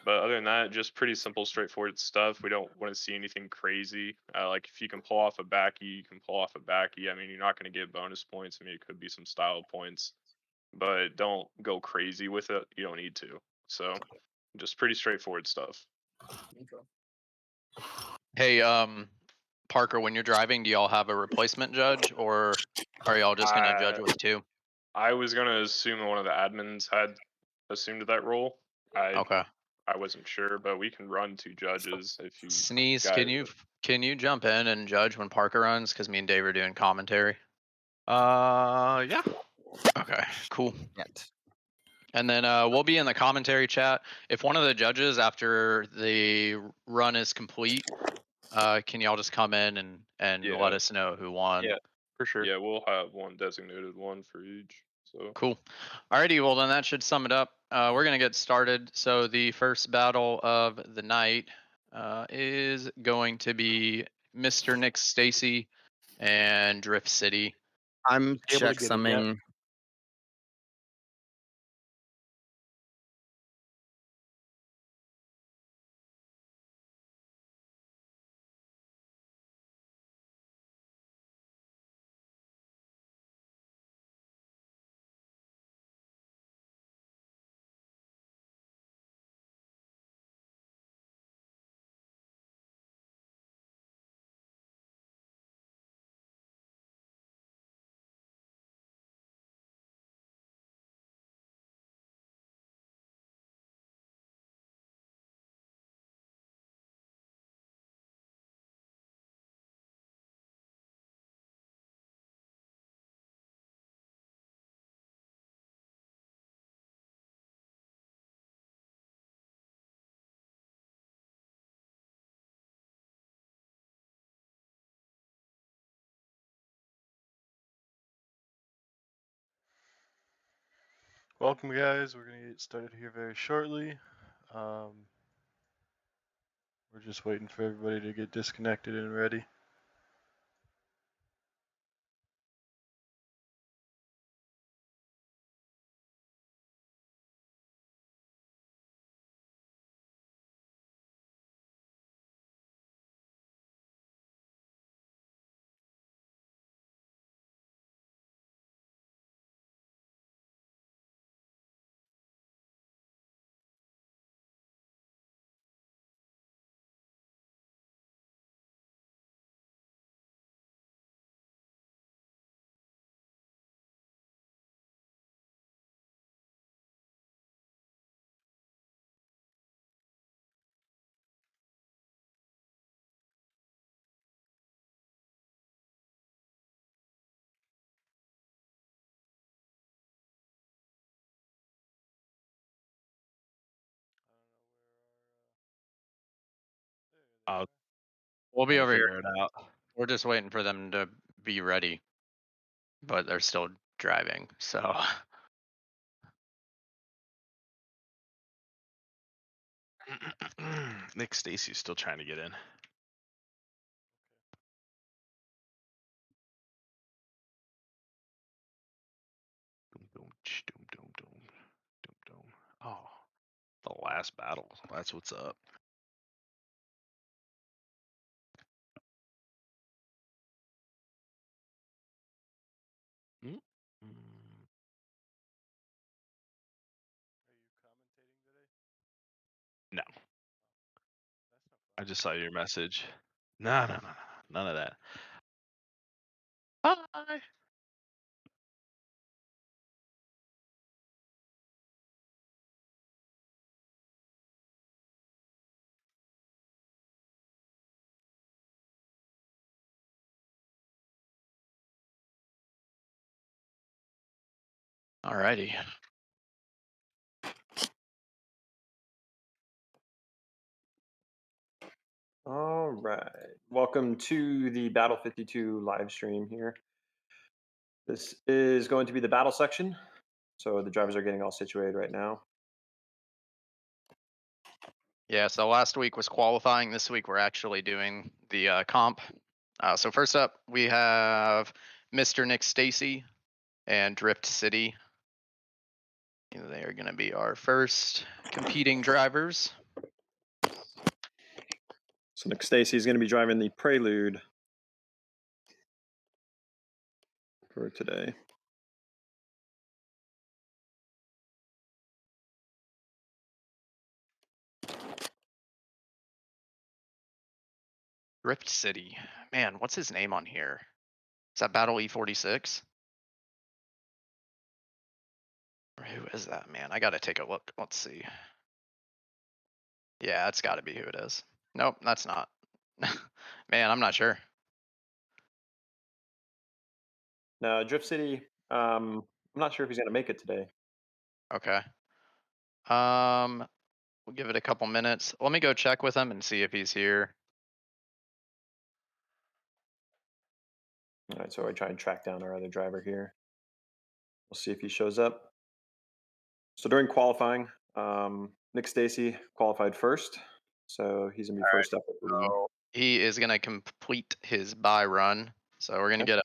But other than that, just pretty simple, straightforward stuff. We don't want to see anything crazy. Like if you can pull off a backy, you can pull off a backy. I mean, you're not going to get bonus points. I mean, it could be some style points, but don't go crazy with it. You don't need to. So just pretty straightforward stuff. Hey, Parker, when you're driving, do y'all have a replacement judge, or are y'all just gonna judge I with two? I was gonna assume one of the admins had assumed that role. I Okay. I wasn't sure, but we can run two judges if you Sneeze, guys. can you jump in and judge when Parker runs? Because me and Dave are doing commentary. Yeah. Okay, cool. Yet. And then we'll be in the commentary chat. If one of the judges, after the run is complete, can y'all just come in and Yeah. let us know who won? Yeah. For sure. Yeah, we'll have one designated one for each. So Cool. Alrighty, well then that should sum it up. We're gonna get started. So the first battle of the night is going to be Mr. Nick Stacy and Drift City. I'm Able to get it checksumming. Welcome, guys. We're gonna get started here very shortly. We're just waiting for everybody to get disconnected and ready. Uh, we'll be over here. Figure it out. We're just waiting for them to be ready, but they're still driving. So Nick Stacy's still trying to get in. Oh, the last battle. That's what's up. Mm. Are you commentating today? No, That's not I fun. just saw your message. No, none of that. Hi. alrighty. All right. Welcome to the Battle52 live stream here. This is going to be the battle section. So the drivers are getting all situated right now. Yeah, so last week was qualifying. This week we're actually doing the comp. So first up, we have Mr. Nick Stacy and Drift City. They are going to be our first competing drivers. So Nick Stacy is going to be driving the Prelude for today. Rift City. Man, what's his name on here? Is that Battle E46? Or who is that, man? I gotta take a look. Let's see. Yeah, it's gotta be who it is. Nope, that's not. Man, I'm not sure. Now, Drift City, I'm not sure if he's going to make it today. Okay. We'll give it a couple minutes. Let me go check with him and see if he's here. All right, so I try and track down our other driver here. We'll see if he shows up. So during qualifying, Nick Stacy qualified first, so he's gonna be first up at the lead. So he is gonna complete his buy run. So we're gonna Okay. get a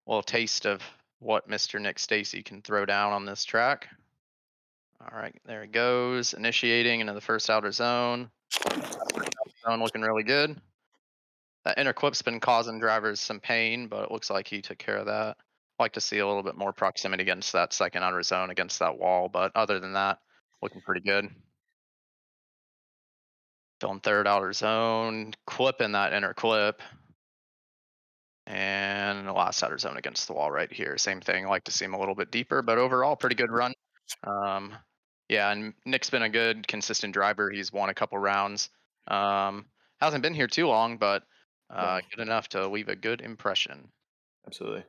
little taste of what Mr. Nick Stacy can throw down on this track. All right, there he goes, initiating into the first outer zone. Zone looking really good. That inner clip's been causing drivers some pain, but it looks like he took care of that. I'd like to see a little bit more proximity against that second outer zone, against that wall, but other than that, looking pretty good. Still in third outer zone, clipping that inner clip. And the last outer zone against the wall right here. Same thing, like to see him a little bit deeper, but overall, pretty good run. Yeah, and Nick's been a good, consistent driver. He's won a couple rounds. Hasn't been here too long, but No. good enough to leave a good impression. Absolutely.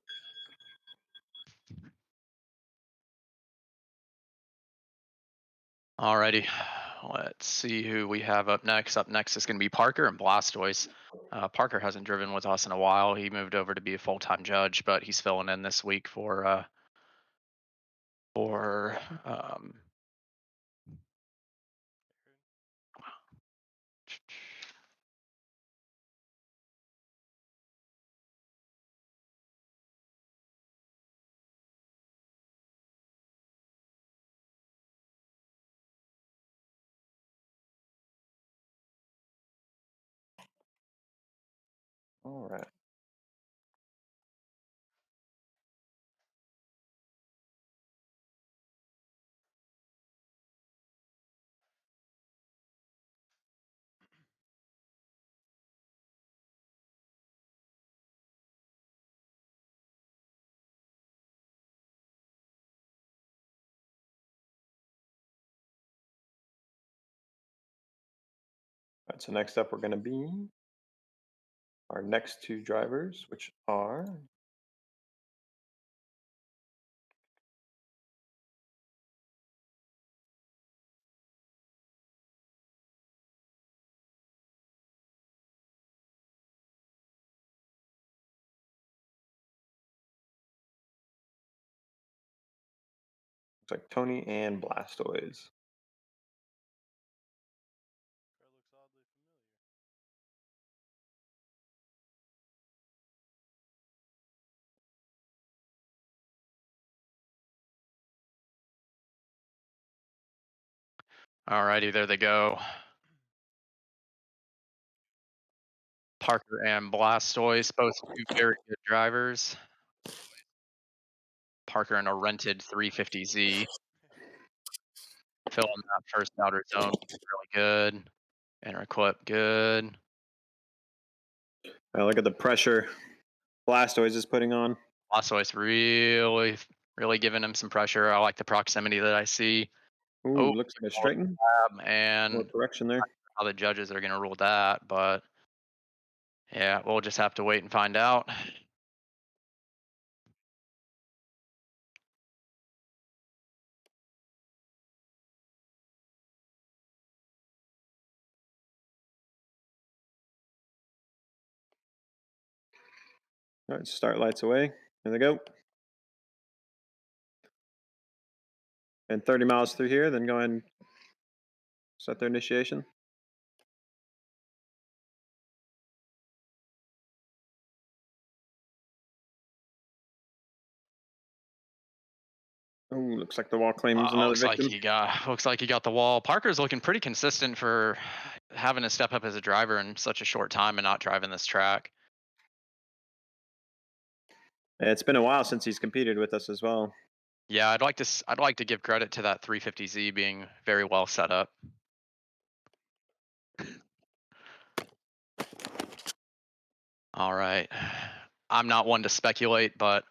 Alrighty, let's see who we have up next. Up next is going to be Parker and Blastoise. Parker hasn't driven with us in a while. He moved over to be a full-time judge, but he's filling in this week for All right. All right, so next up, we're going to be our next two drivers, which are looks like Tony and Blastoise. Looks oddly familiar. Alrighty, there they go. Parker and Blastoise, both two very good drivers. Parker in a rented 350Z. Filling that first outer zone really good. Inner clip good. Look at the pressure Blastoise is putting on. Blastoise really giving him some pressure. I like the proximity that I see. Ooh, Oh, looks like a straighten. More and correction there. how the judges are going to rule that, but yeah, we'll just have to wait and find out. All right, start lights away. There they go. And 30 miles through here, then go ahead and set their initiation. Oh, looks like the wall claims another looks victim. like he got the wall. Parker's looking pretty consistent for having to step up as a driver in such a short time and not driving this track. It's been a while since he's competed with us as well. Yeah, I'd like to give credit to that 350Z being very well set up. All right. I'm not one to speculate, but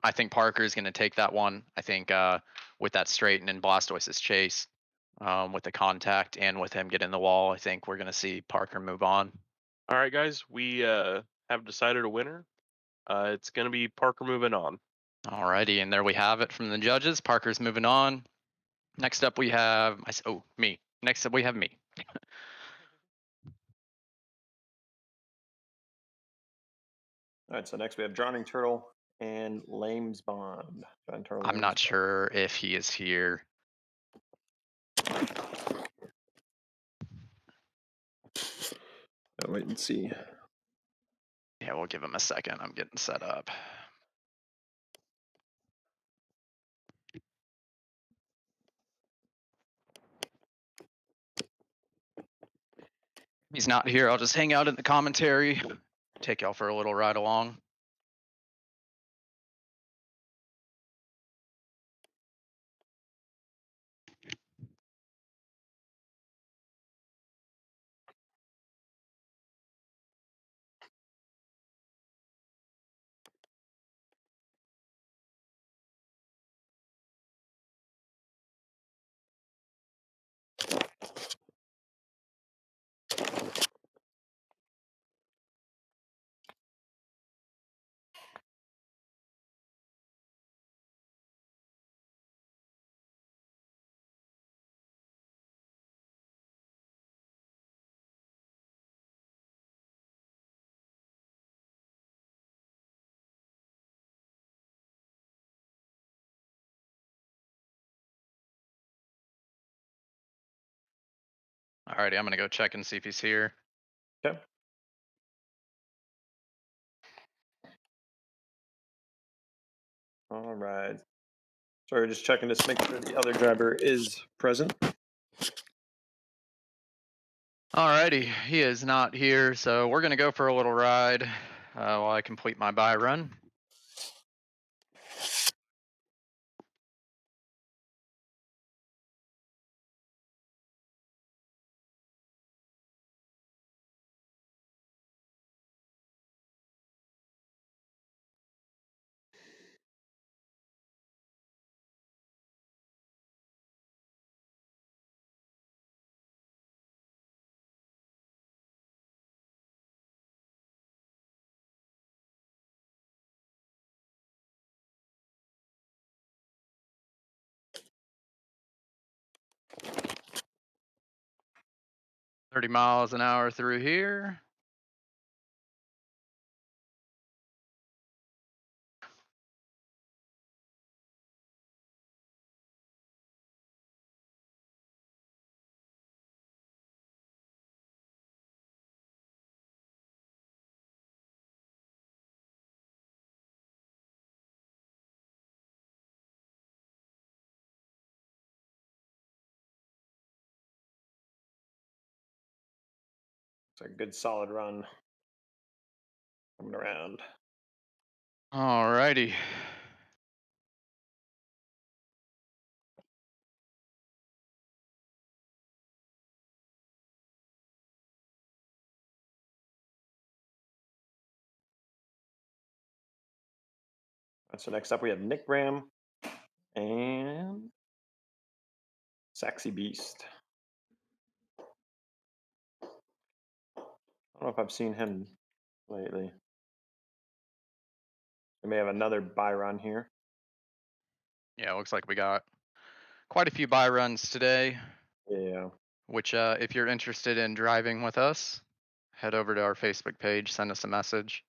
I think Parker is going to take that one. I think with that straight and in Blastoise's chase, with the contact and with him getting the wall, I think we're going to see Parker move on. All right, guys, we have decided a winner. It's going to be Parker moving on. Alrighty, and there we have it from the judges. Parker's moving on. Next up we have me. Next up we have me. All right, so next we have Drowning Turtle and Lames Bond. Drowning Turtle, I'm Lames not Bond. sure if he is here. I'll wait and see. Yeah, we'll give him a second. I'm getting set up. If he's not here, I'll just hang out in the commentary. Take y'all for a little ride along. Alrighty, I'm gonna go check and see if he's here. Okay. All right. Sorry, just checking to make sure the other driver is present. Alrighty, he is not here, so we're gonna go for a little ride while I complete my buy run. $30 miles an hour through here. It's a good solid run coming around. Alrighty. So next up we have Nick Graham and Saxy Beast. I don't know if I've seen him lately. We may have another buy run here. Yeah, looks like we got quite a few buy runs today, Yeah. which if you're interested in driving with us, head over to our Facebook page, send us a message.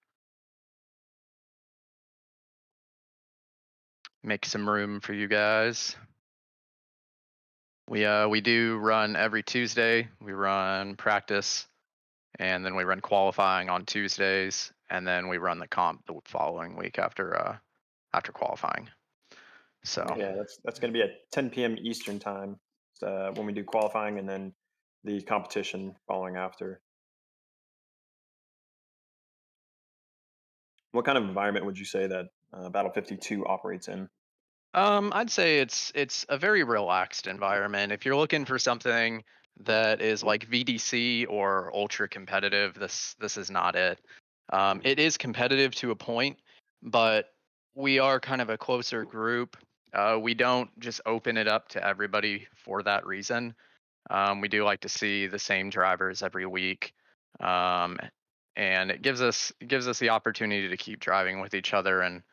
Make some room for you guys. We do run every Tuesday. We run practice, and then we run qualifying on Tuesdays, and then we run the comp the following week after qualifying. So Yeah, that's going to be at 10 p.m. Eastern time when we do qualifying, and then the competition following after. What kind of environment would you say that Battle52 operates in? I'd say it's a very relaxed environment. If you're looking for something that is like VDC or ultra competitive, this is not it. It is competitive to a point, but we are kind of a closer group. We don't just open it up to everybody for that reason. We do like to see the same drivers every week, and it gives us the opportunity to keep driving with each other and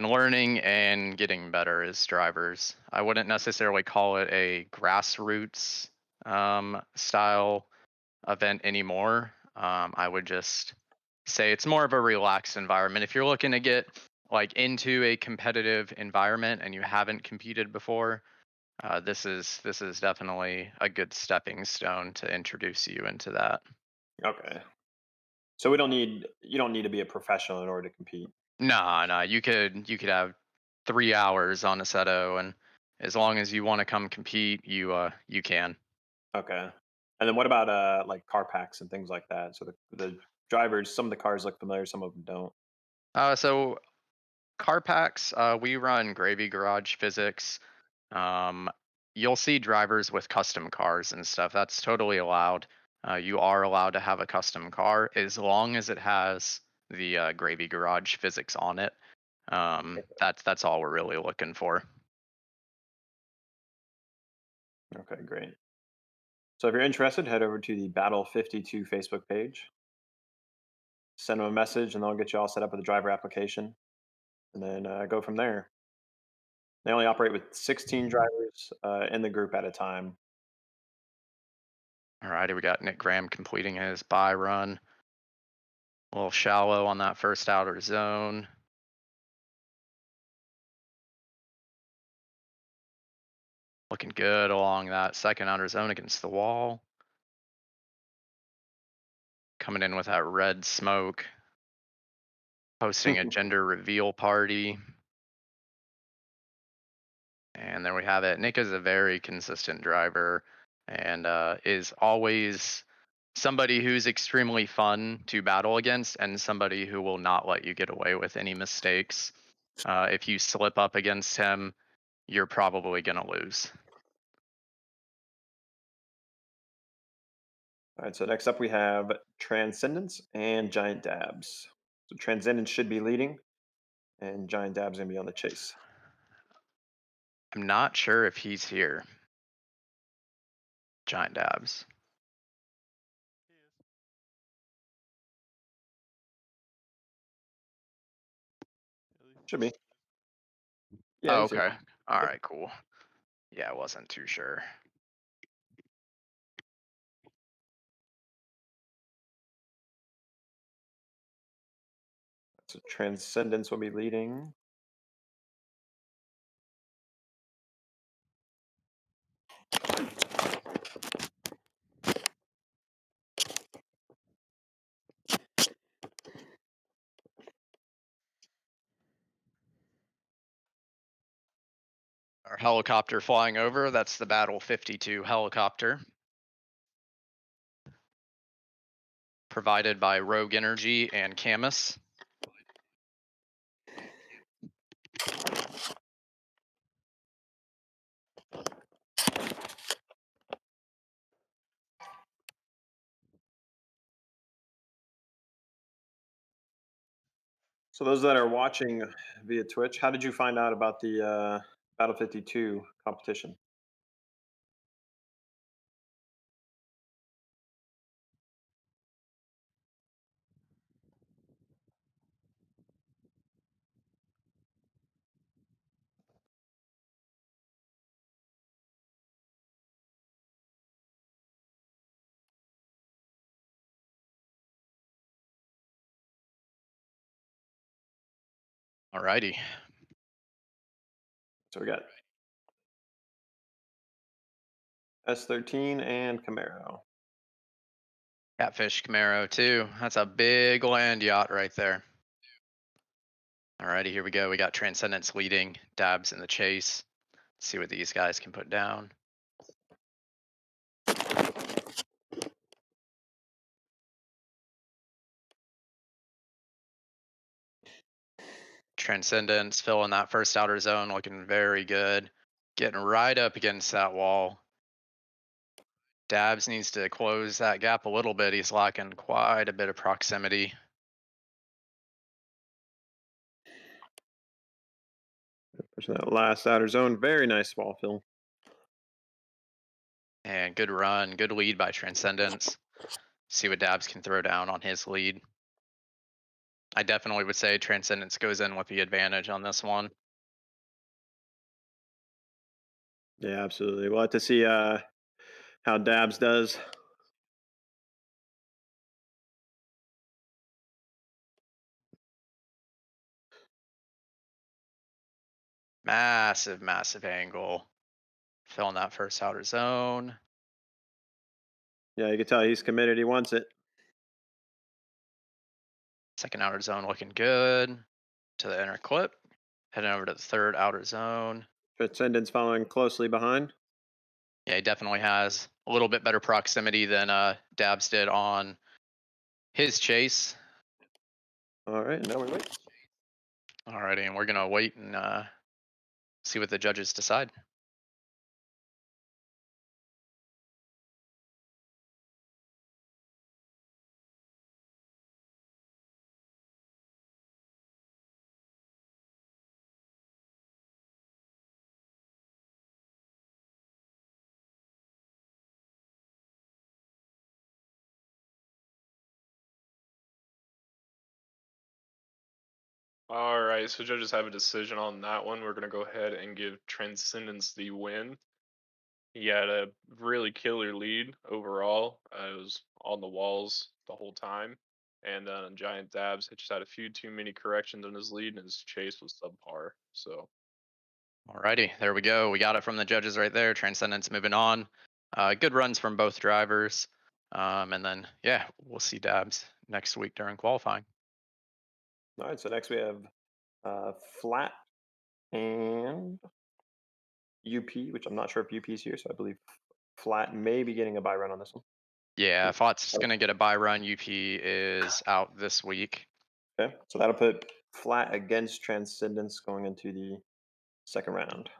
learning and getting better as drivers. I wouldn't necessarily call it a grassroots style event anymore. I would just say it's more of a relaxed environment. If you're looking to get like into a competitive environment and you haven't competed before, this is definitely a good stepping stone to introduce you into that. Okay. So you don't need to be a professional in order to compete. No, you could have 3 hours on a Seto, and as long as you want to come compete, you can. Okay. And then what about like car packs and things like that? So the drivers, some of the cars look familiar, some of them don't. So car packs, we run Gravy Garage Physics. Um, you'll see drivers with custom cars and stuff. That's totally allowed. You are allowed to have a custom car as long as it has the Gravy Garage Physics on it. That's all we're really looking for. Okay, great. So if you're interested, head over to the Battle52 Facebook page. Send them a message, and they'll get you all set up with a driver application, and then go from there. They only operate with 16 drivers in the group at a time. Alrighty, we got Nick Graham completing his buy run. A little shallow on that first outer zone. Looking good along that second outer zone against the wall. Coming in with that red smoke. Hosting a gender reveal party. And there we have it. Nick is a very consistent driver and is always somebody who's extremely fun to battle against and somebody who will not let you get away with any mistakes. If you slip up against him, you're probably going to lose. All right, so next up we have Transcendence and Giant Dabs. So Transcendence should be leading, and Giant Dab's gonna be on the chase. I'm not sure if he's here. Giant Dabs. Should be. Yeah. Oh, he's here. okay. All right, cool. Yeah, I wasn't too sure. So Transcendence will be leading. Our helicopter flying over, that's the Battle52 helicopter. Provided by Rogue Energy and Cammus. So those that are watching via Twitch, how did you find out about the Battle52 competition? Alrighty. So we got S13 and Camaro. Catfish Camaro too. That's a big land yacht right there. Alrighty, here we go. We got Transcendence leading, Dabs in the chase. Let's see what these guys can put down. Transcendence filling that first outer zone, looking very good. Getting right up against that wall. Dabs needs to close that gap a little bit. He's lacking quite a bit of proximity. Pushing that last outer zone. Very nice wall fill. And good run, good lead by Transcendence. See what Dabs can throw down on his lead. I definitely would say Transcendence goes in with the advantage on this one. Yeah, absolutely. We'll have to see how Dabs does. Massive, massive angle. Filling that first outer zone. Yeah, you can tell he's committed. He wants it. Second outer zone looking good. To the inner clip. Heading over to the third outer zone. Transcendence following closely behind. Yeah, he definitely has a little bit better proximity than Dabs did on his chase. All right, now we wait. Alrighty, and we're gonna wait and see what the judges decide. All right, so judges have a decision on that one. We're gonna go ahead and give Transcendence the win. He had a really killer lead overall. It was on the walls the whole time, and Giant Dabs just had a few too many corrections in his lead, and his chase was subpar. So. Alrighty, there we go. We got it from the judges right there. Transcendence moving on. Good runs from both drivers. And then, yeah, we'll see Dabs next week during qualifying. All right, so next we have Flat and UP, which I'm not sure if UP is here, so I believe Flat may be getting a buy run on this one. Yeah, Flat's going to get a buy run. UP is out this week. Okay, so that'll put Flat against Transcendence going into the second round.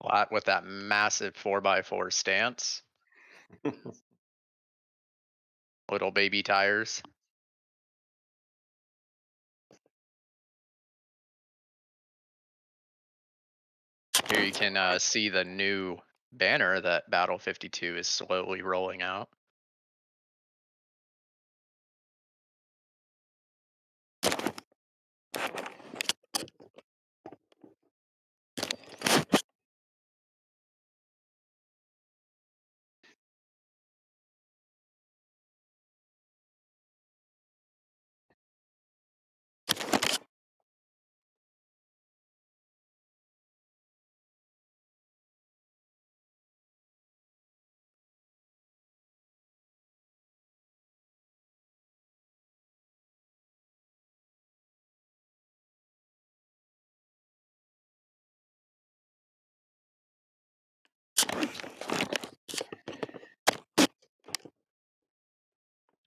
Flat with that massive 4x4 stance. Little baby tires. Here you can see the new banner that Battle52 is slowly rolling out.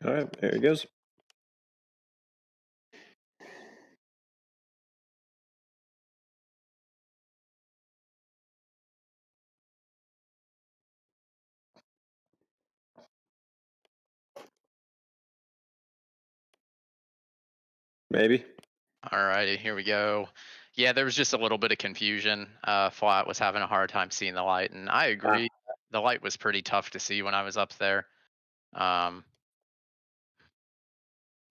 All right, there he goes. Maybe. Alrighty, here we go. Yeah, there was just a little bit of confusion. Flat was having a hard time seeing the light, and I agree. The light was pretty tough to see when I was up there.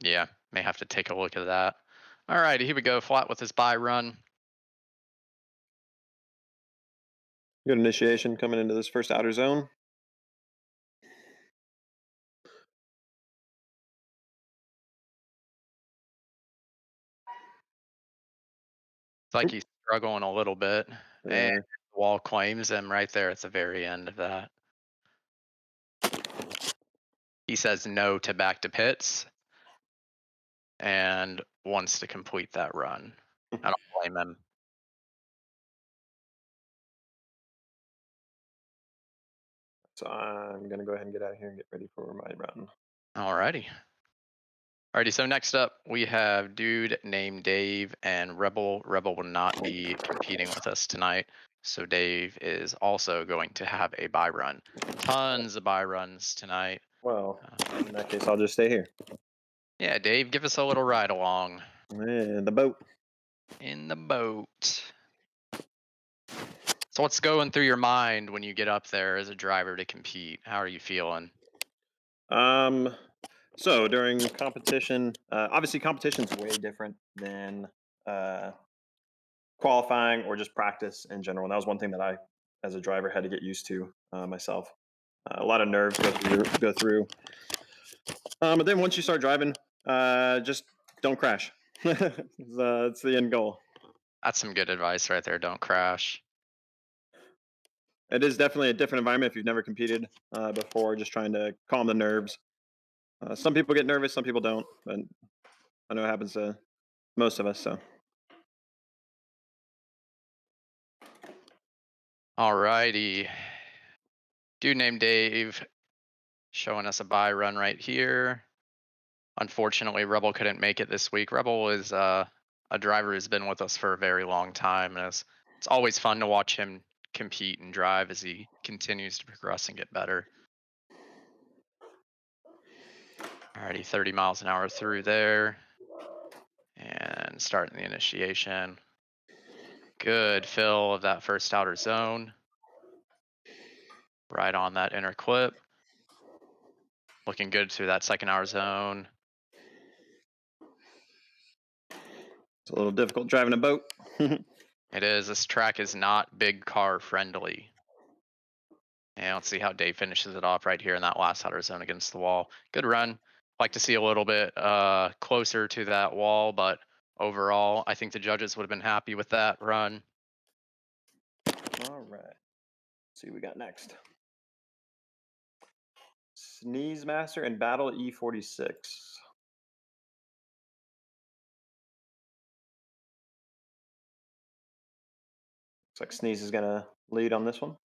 Yeah, may have to take a look at that. Alrighty, here we go. Flat with his buy run. Good initiation coming into this first outer zone. It's like he's struggling a little bit. And Yeah. the wall claims him right there at the very end of that. He says no to back to pits and wants to complete that run. I don't blame him. So I'm gonna go ahead and get out of here and get ready for my run. Alrighty. Alrighty, so next up we have dude named Dave and Rebel. Rebel will not be competing with us tonight. So Dave is also going to have a buy run. Tons of buy runs tonight. Well, in that case, I'll just stay here. Yeah, Dave, give us a little ride along And the boat. in the boat. So what's going through your mind when you get up there as a driver to compete? How are you feeling? So during competition, obviously competition's way different than qualifying or just practice in general. And that was one thing that I, as a driver, had to get used to myself. A lot of nerves go through. But then once you start driving, just don't crash. It's the end goal. That's some good advice right there. Don't crash. It is definitely a different environment if you've never competed before. Just trying to calm the nerves. Some people get nervous, some people don't, but I know it happens to most of us. So Alrighty. Dude named Dave showing us a buy run right here. Unfortunately, Rebel couldn't make it this week. Rebel is a driver who's been with us for a very long time, and it's always fun to watch him compete and drive as he continues to progress and get better. Alrighty, 30 miles an hour through there. And starting the initiation. Good fill of that first outer zone. Right on that inner clip. Looking good through that second outer zone. it's a little difficult driving a boat. It is. This track is not big car friendly. And let's see how Dave finishes it off right here in that last outer zone against the wall. Good run. Like to see a little bit closer to that wall, but overall, I think the judges would have been happy with that run. All right. Let's see what we got next. Sneeze Master and Battle E46. Looks like Sneeze is gonna lead on this one.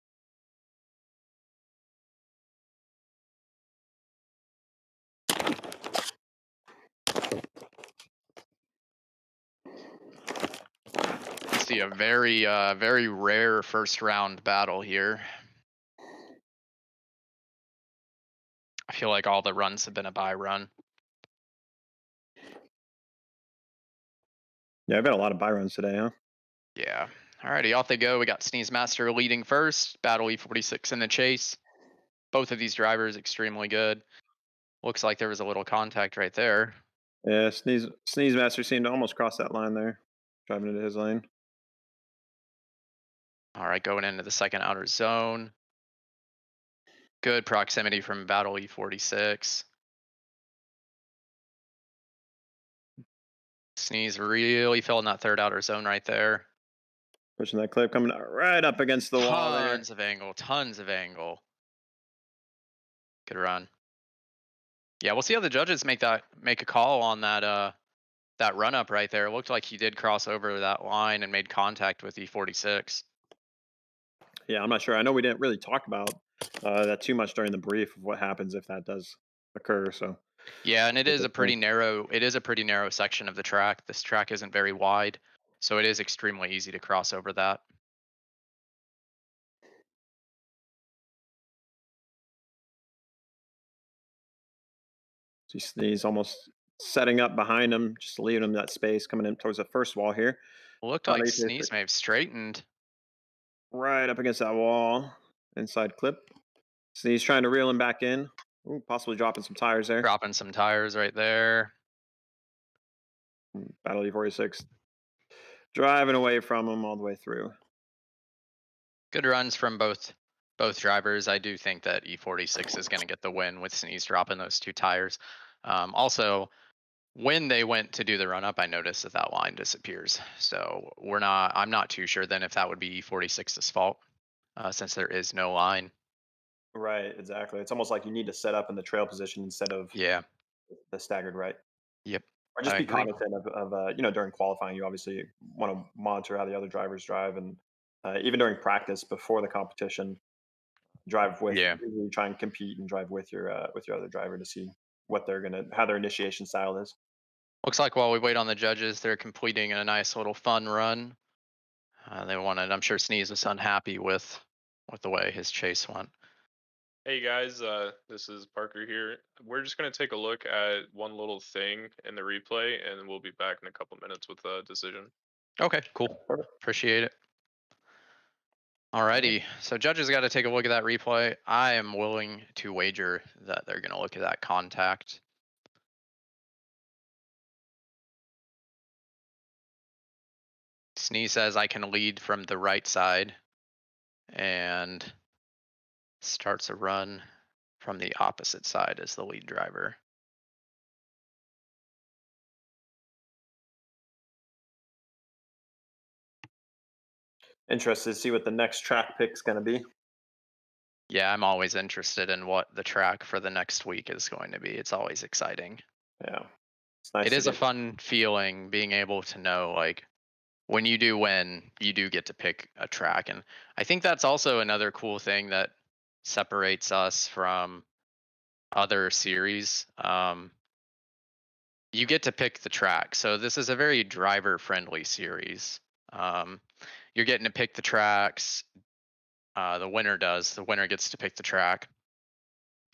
See a very rare first round battle here. I feel like all the runs have been a buy run. Yeah, I've got a lot of buy runs today, huh? Yeah. Alrighty, off they go. We got Sneeze Master leading first. Battle E46 in the chase. Both of these drivers extremely good. Looks like there was a little contact right there. Yeah, Sneeze Master seemed to almost cross that line there, driving into his lane. All right, going into the second outer zone. Good proximity from Battle E46. Sneeze really fell in that third outer zone right there. Pushing that clip, coming right up against the wall there. Tons of angle, tons of angle. Good run. Yeah, we'll see how the judges make a call on that that run up right there. It looked like he did cross over that line and made contact with E46. Yeah, I'm not sure. I know we didn't really talk about that too much during the brief of what happens if that does occur. So Yeah, and it is a Good pretty point. narrow section of the track. This track isn't very wide, so it is extremely easy to cross over that. He's almost setting up behind him, just leaving him that space, coming in towards the first wall here. Looked About like 8 to Sneeze may have straightened. right up against that wall, inside clip. Sneeze trying to reel him back in. Ooh, possibly dropping some tires there. Dropping some tires right there. Battle E46 driving away from him all the way through. Good runs from both drivers. I do think that E46 is going to get the win with Sneeze dropping those two tires. Also, when they went to do the run up, I noticed that that line disappears. So I'm not too sure then if that would be E46's fault, since there is no line. Right, exactly. It's almost like you need to set up in the trail position instead of Yeah. the staggered right. Yep. Or just I be agree. cognizant of during qualifying, you obviously want to monitor how the other drivers drive, and even during practice before the competition, drive with. Yeah. Usually try and compete and drive with your other driver to see what how their initiation style is. Looks like while we wait on the judges, they're completing a nice little fun run. They wanted. I'm sure Sneeze was unhappy with the way his chase went. Hey guys, this is Parker here. We're just gonna take a look at one little thing in the replay, and we'll be back in a couple minutes with a decision. Okay, cool. Perfect. Appreciate it. Alrighty, so judges got to take a look at that replay. I am willing to wager that they're going to look at that contact. Sneeze says I can lead from the right side and starts a run from the opposite side as the lead driver. Interested to see what the next track pick's going to be. Yeah, I'm always interested in what the track for the next week is going to be. It's always exciting. Yeah, it's nice. It is a fun feeling being able to know, like, when you do win, you do get to pick a track. And I think that's also another cool thing that separates us from other series. You get to pick the track. So this is a very driver friendly series. You're getting to pick the tracks. The winner does. The winner gets to pick the track.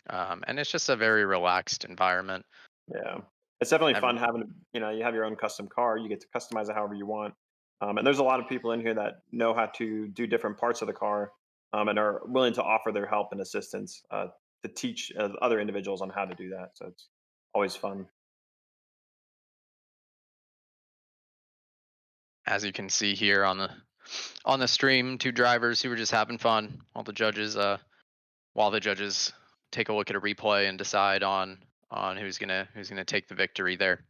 And it's just a very relaxed environment. Yeah, it's definitely Every- fun having you have your own custom car. You get to customize it however you want. And there's a lot of people in here that know how to do different parts of the car, and are willing to offer their help and assistance to teach other individuals on how to do that. So it's always fun. As you can see here on the stream, two drivers who were just having fun. While the judges take a look at a replay and decide on who's gonna take the victory there.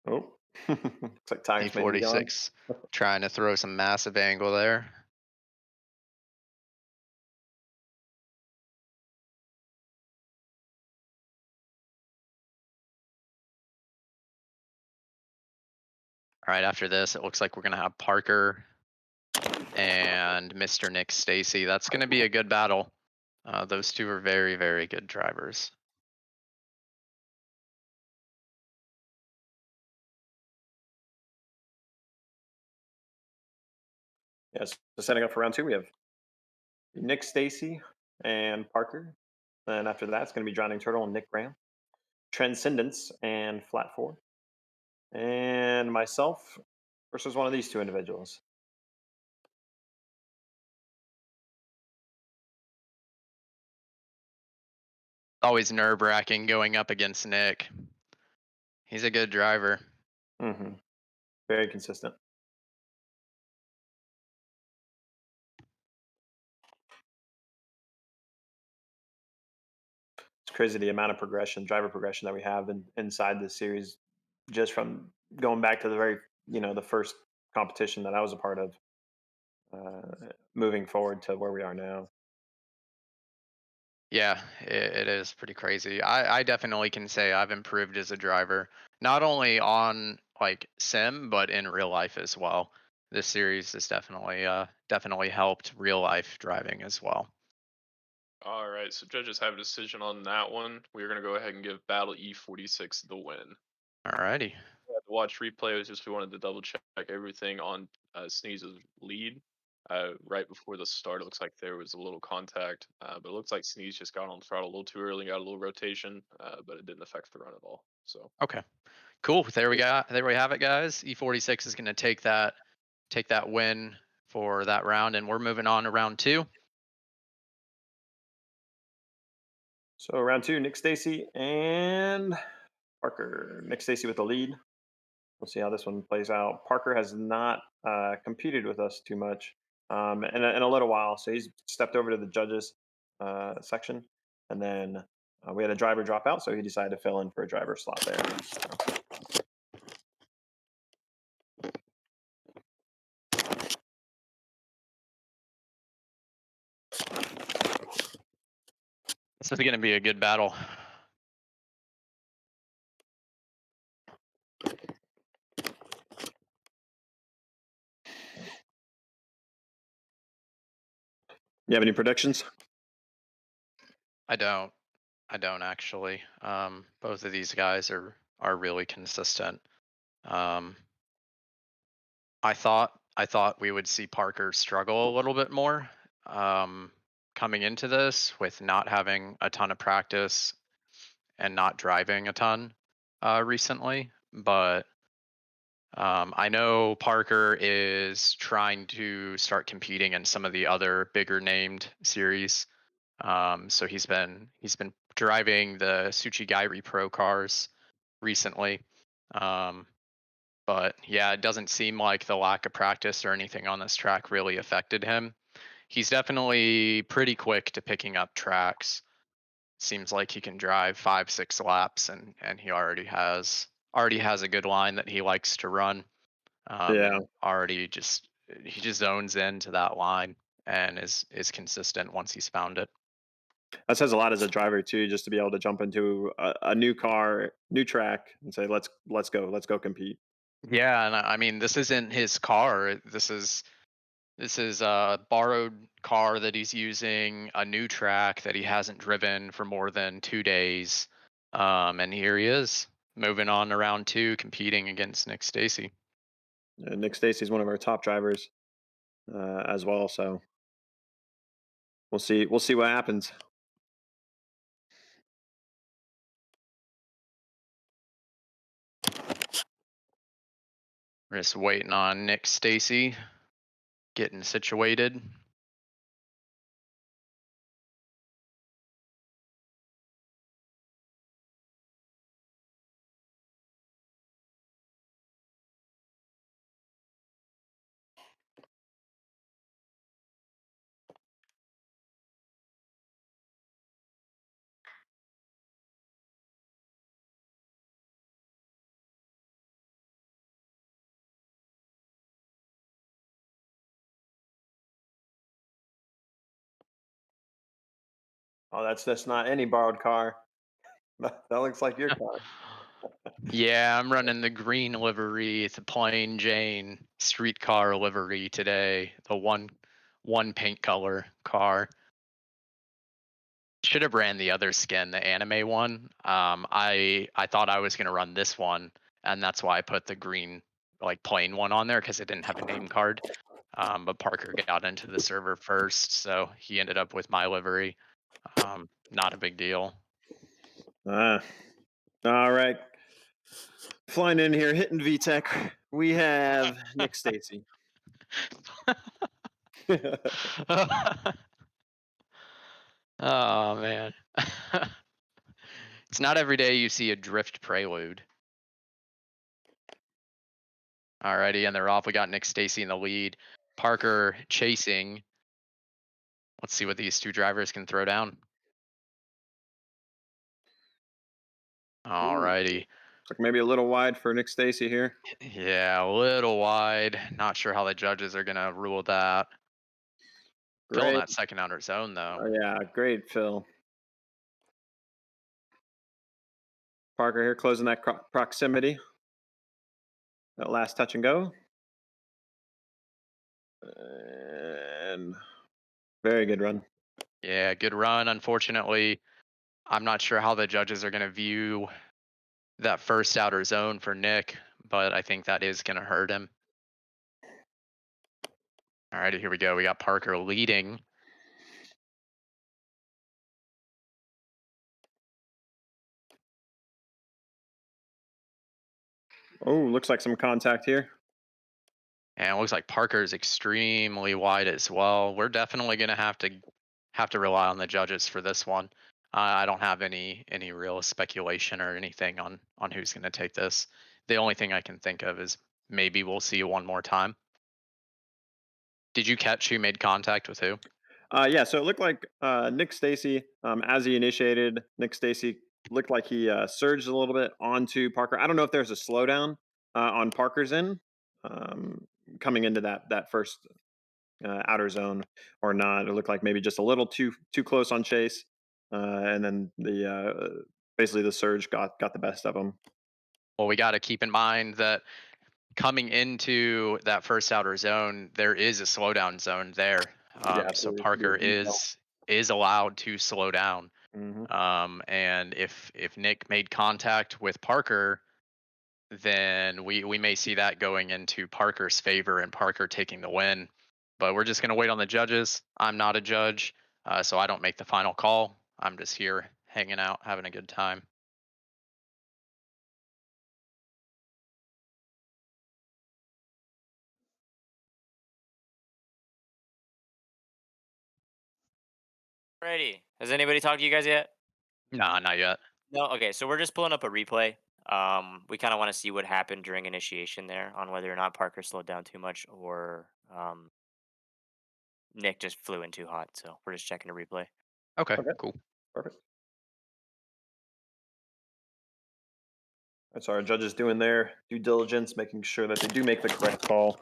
Oh, looks like tires may be gone. E46 trying to throw some massive angle there. All right, after this, it looks like we're gonna have Parker and Mr. Nick Stacy. That's gonna be a good battle. Those two are very, very good drivers. Yes. So setting up for round two, we have Nick Stacy and Parker. And after that, it's going to be Drowning Turtle and Nick Graham. Transcendence and Flat Four. And myself versus one of these two individuals. Always nerve-wracking going up against Nick. He's a good driver. Mm-hmm. Very consistent. It's crazy the amount of driver progression that we have inside this series, just from going back to the the first competition that I was a part of, moving forward to where we are now. Yeah, it is pretty crazy. I definitely can say I've improved as a driver, not only on like sim, but in real life as well. This series has definitely helped real life driving as well. All right, so judges have a decision on that one. We're gonna go ahead and give Battle E46 the win. Alrighty. We had to watch replay. It was just we wanted to double check everything on Sneeze's lead. Right before the start, it looks like there was a little contact, but it looks like Sneeze just got on the throttle a little too early, got a little rotation, but it didn't affect the run at all. So Okay. Cool. There we have it, guys. E46 is gonna take that win for that round, and we're moving on to round two. So round two, Nick Stacy and Parker. Nick Stacy with the lead. We'll see how this one plays out. Parker has not competed with us too much. in a little while. So he's stepped over to the judges section, and then we had a driver drop out, so he decided to fill in for a driver slot there. This is going to be a good battle. You have any predictions? I don't actually. Both of these guys are really consistent. I thought we would see Parker struggle a little bit more coming into this with not having a ton of practice and not driving a ton recently, but I know Parker is trying to start competing in some of the other bigger named series. So he's been driving the Tsuchigairi Pro cars recently. But yeah, it doesn't seem like the lack of practice or anything on this track really affected him. He's definitely pretty quick to picking up tracks. Seems like he can drive 5-6 laps, and he already has a good line that he likes to run. Yeah. Already he just zones into that line and is consistent once he's found it. That says a lot as a driver too, just to be able to jump into a new car, new track, and say, let's go compete. Yeah, and I mean, this isn't his car. This is a borrowed car that he's using, a new track that he hasn't driven for more than 2 days. And here he is, moving on to round 2, competing against Nick Stacy. Nick Stacy is one of our top drivers as well, so we'll see what happens. We're just waiting on Nick Stacy getting situated. Oh, that's not any borrowed car. That looks like your car. Yeah, I'm running the green livery. It's a plain Jane streetcar livery today. The one paint color car. Should have ran the other skin, the anime one. I thought I was gonna run this one, and that's why I put the green like plain one on there because it didn't have a name card. But Parker got into the server first, so he ended up with my livery. Not a big deal. All right. Flying in here, hitting VTech. We have Nick Stacy. Oh man. It's not every day you see a drift prelude. Alrighty, and they're off. We got Nick Stacy in the lead. Parker chasing. Let's see what these two drivers can throw down. Alrighty. Like maybe a little wide for Nick Stacy here. Yeah, a little wide. Not sure how the judges are gonna rule that. Filling Great. that second outer zone though. Oh, yeah, great, Phil. Parker here closing that proximity. That last touch and go. And very good run. Yeah, good run. Unfortunately, I'm not sure how the judges are gonna view that first outer zone for Nick, but I think that is gonna hurt him. Alrighty, here we go. We got Parker leading. Oh, looks like some contact here. And it looks like Parker is extremely wide as well. We're definitely gonna have to rely on the judges for this one. I don't have any real speculation or anything on who's gonna take this. The only thing I can think of is maybe we'll see it one more time. Did you catch who made contact with who? Yeah, so it looked like Nick Stacy, as he initiated, Nick Stacy looked like he surged a little bit onto Parker. I don't know if there's a slowdown on Parker's end coming into that first outer zone or not. It looked like maybe just a little too close on Chase, and then the basically the surge got the best of him. Well, we got to keep in mind that coming into that first outer zone, there is a slowdown zone there. So absolutely. Parker Yeah, detail. is allowed to slow down. Mhm. And if Nick made contact with Parker, then we may see that going into Parker's favor and Parker taking the win. But we're just gonna wait on the judges. I'm not a judge, so I don't make the final call. I'm just here hanging out, having a good time. Alrighty. Has anybody talked to you guys yet? Nah, not yet. No. Okay, so we're just pulling up a replay. We kind of want to see what happened during initiation there, on whether or not Parker slowed down too much or Nick just flew in too hot. So we're just checking a replay. Okay, Okay. cool. Perfect. That's our judges doing their due diligence, making sure that they do make the correct call,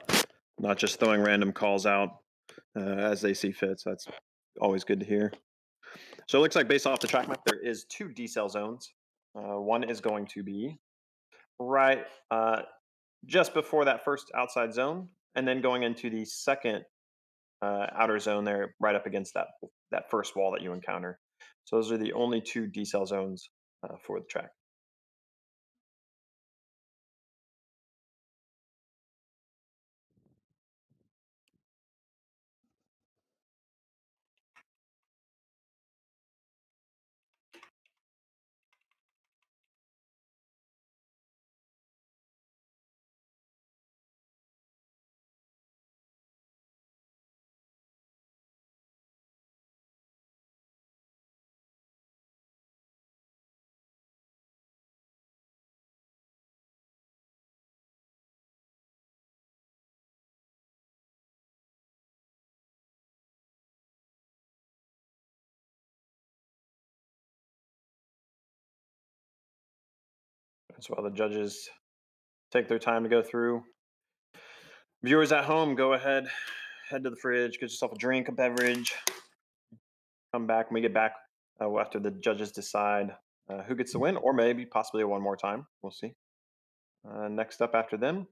not just throwing random calls out as they see fit. So that's always good to hear. So it looks like based off the track map, there is 2 decel zones. One is going to be right just before that first outside zone, and then going into the second outer zone there, right up against that first wall that you encounter. So those are the only 2 decel zones for the track. That's why the judges take their time to go through. Viewers at home, go ahead, head to the fridge, get yourself a drink, a beverage. Come back when we get back after the judges decide who gets the win, or maybe possibly one more time. We'll see. Next up after them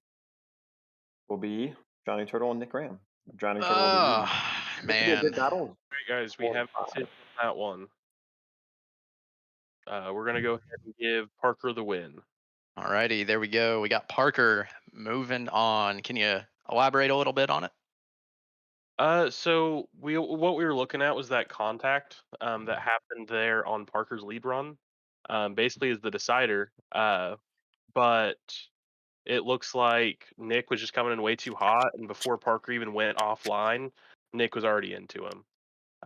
will be Johnny Turtle and Nick Graham. Johnny Turtle will be leading. This will be a good Man. battle. All right, guys, we 4 to have 5. decision on that one. We're gonna go ahead and give Parker the win. Alrighty, there we go. We got Parker moving on. Can you elaborate a little bit on it? So what we were looking at was that contact that happened there on Parker's lead run, basically is the decider. But it looks like Nick was just coming in way too hot, and before Parker even went offline, Nick was already into him.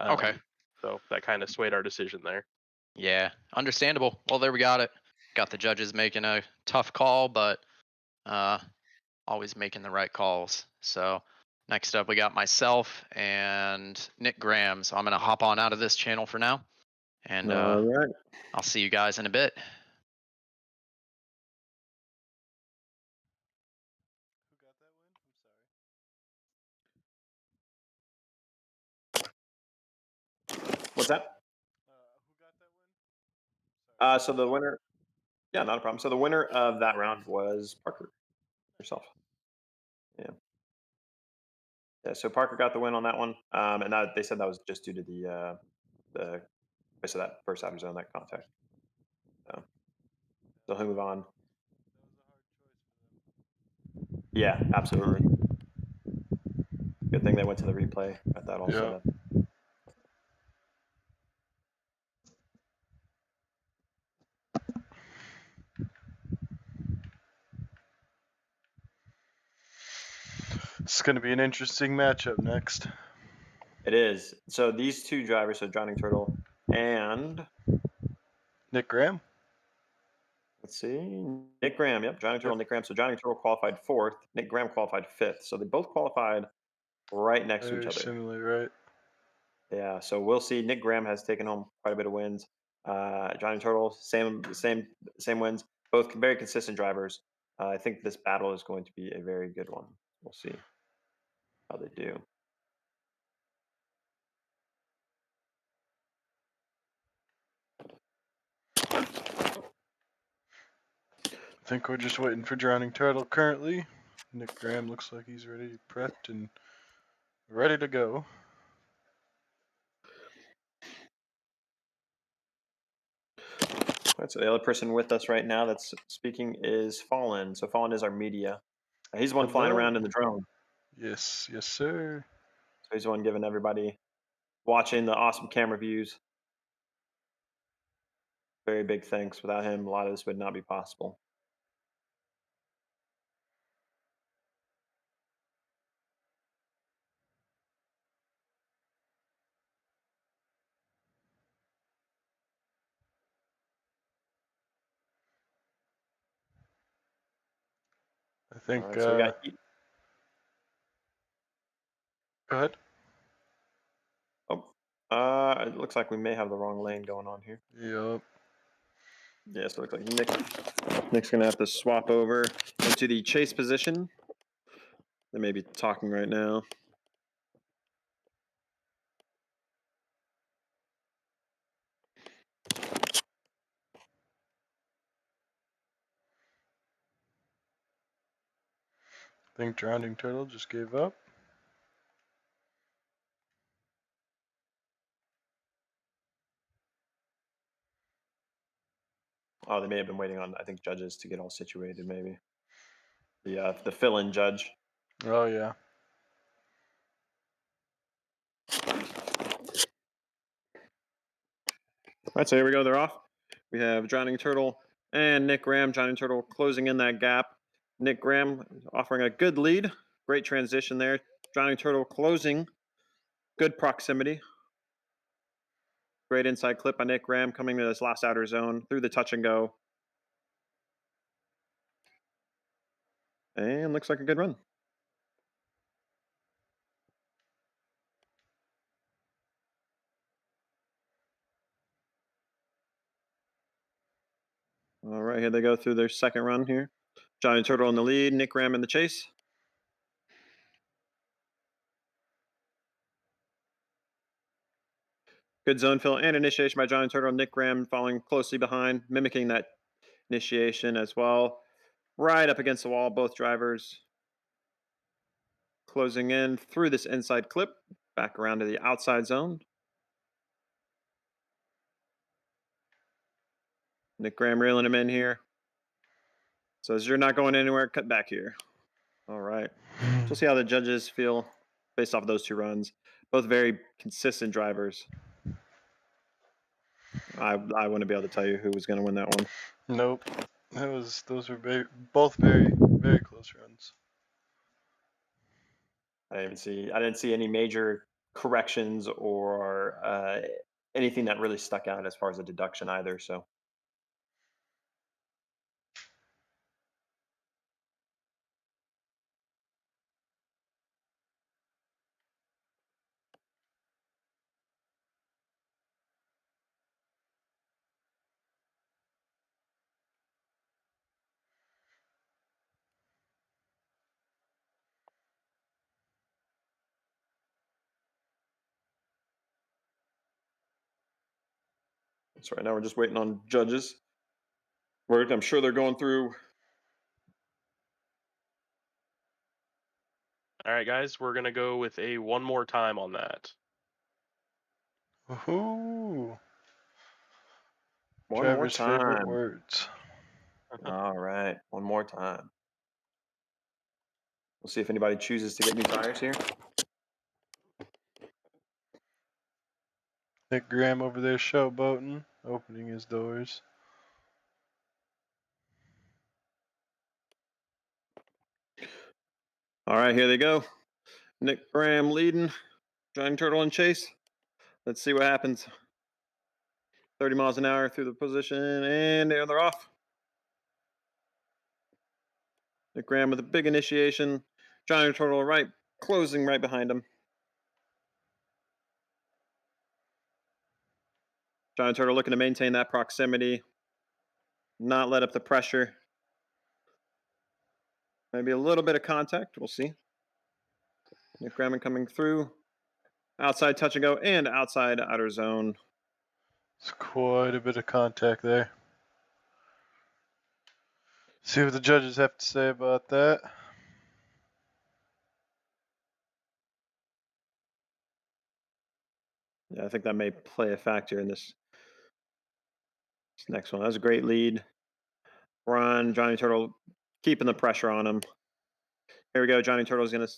Okay. So that kind of swayed our decision there. Yeah, understandable. Well, there we got it. Got the judges making a tough call, but always making the right calls. So next up, we got myself and Nick Graham. So I'm gonna hop on out of this channel for now, and All right. I'll see you guys in a bit. Who got that win? I'm sorry. What's that? Who got that win? Sorry. So the winner, yeah, not a problem. So the winner of that round was Parker yourself. Yeah. Yeah. So Parker got the win on that one, and that, they said that was just due to the so that first outer zone, that contact. So he'll move on. That was a hard choice for them. Yeah, absolutely. Good thing they went to the replay. Got that all set up. It's going to be an interesting matchup next. It is. So these 2 drivers, so Johnny Turtle and Nick Graham? let's see, Nick Graham. Yep, Johnny Turtle, Nick Graham. So Johnny Turtle qualified 4th. Nick Graham qualified 5th. So they both qualified right next to each Very other. similar, right? Yeah, so we'll see. Nick Graham has taken home quite a bit of wins. Johnny Turtle, same wins. Both very consistent drivers. I think this battle is going to be a very good one. We'll see how they do. I think we're just waiting for Drowning Turtle currently. Nick Graham looks like he's ready, prepped, and ready to go. All right, so the other person with us right now that's speaking is Fallen. So Fallen is our media. He's the one flying Hello. around in the drone. Yes, yes, sir. So he's the one giving everybody watching the awesome camera views. Very big thanks. Without him, a lot of this would not be possible. I think. All right, so we got. Go ahead. Oh, it looks like we may have the wrong lane going on here. Yup. Yeah, so it looks like Nick's gonna have to swap over into the chase position. They may be talking right now. I think Drowning Turtle just gave up. Oh, they may have been waiting on, I think, judges to get all situated, maybe. The fill-in judge. Oh yeah. All right, so here we go. They're off. We have Drowning Turtle and Nick Graham. Drowning Turtle closing in that gap. Nick Graham offering a good lead. Great transition there. Drowning Turtle closing. Good proximity. Great inside clip by Nick Graham coming to this last outer zone through the touch and go. And looks like a good run. All right, here they go through their second run here. Johnny Turtle in the lead, Nick Graham in the chase. Good zone fill and initiation by Johnny Turtle. Nick Graham following closely behind, mimicking that initiation as well. Right up against the wall, both drivers closing in through this inside clip, back around to the outside zone. Nick Graham reeling him in here. Says, you're not going anywhere, cut back here. All right. So we'll see how the judges feel based off of those two runs. Both very consistent drivers. I wouldn't be able to tell you who was going to win that one. Nope. Those were both very close runs. I didn't see any major corrections or anything that really stuck out as far as a deduction either. So right now we're just waiting on judges. I'm sure they're going through. All right, guys, we're gonna go with a one more time on that. Woohoo! One Driver's more favorite time. words. All right, one more time. We'll see if anybody chooses to get new tires here. Nick Graham over there showboating, opening his doors. All right, here they go. Nick Graham leading, Johnny Turtle and Chase. Let's see what happens. 30 miles an hour through the position, and there they're off. Nick Graham with a big initiation. Johnny Turtle right closing right behind him. Giant Turtle looking to maintain that proximity, not let up the pressure. Maybe a little bit of contact. We'll see. Nick Graham coming through. Outside touch and go and outside outer zone. It's quite a bit of contact there. See what the judges have to say about that. Yeah, I think that may play a factor in this next one. That was a great lead. Run, Johnny Turtle keeping the pressure on him. Here we go. Johnny Turtle's going to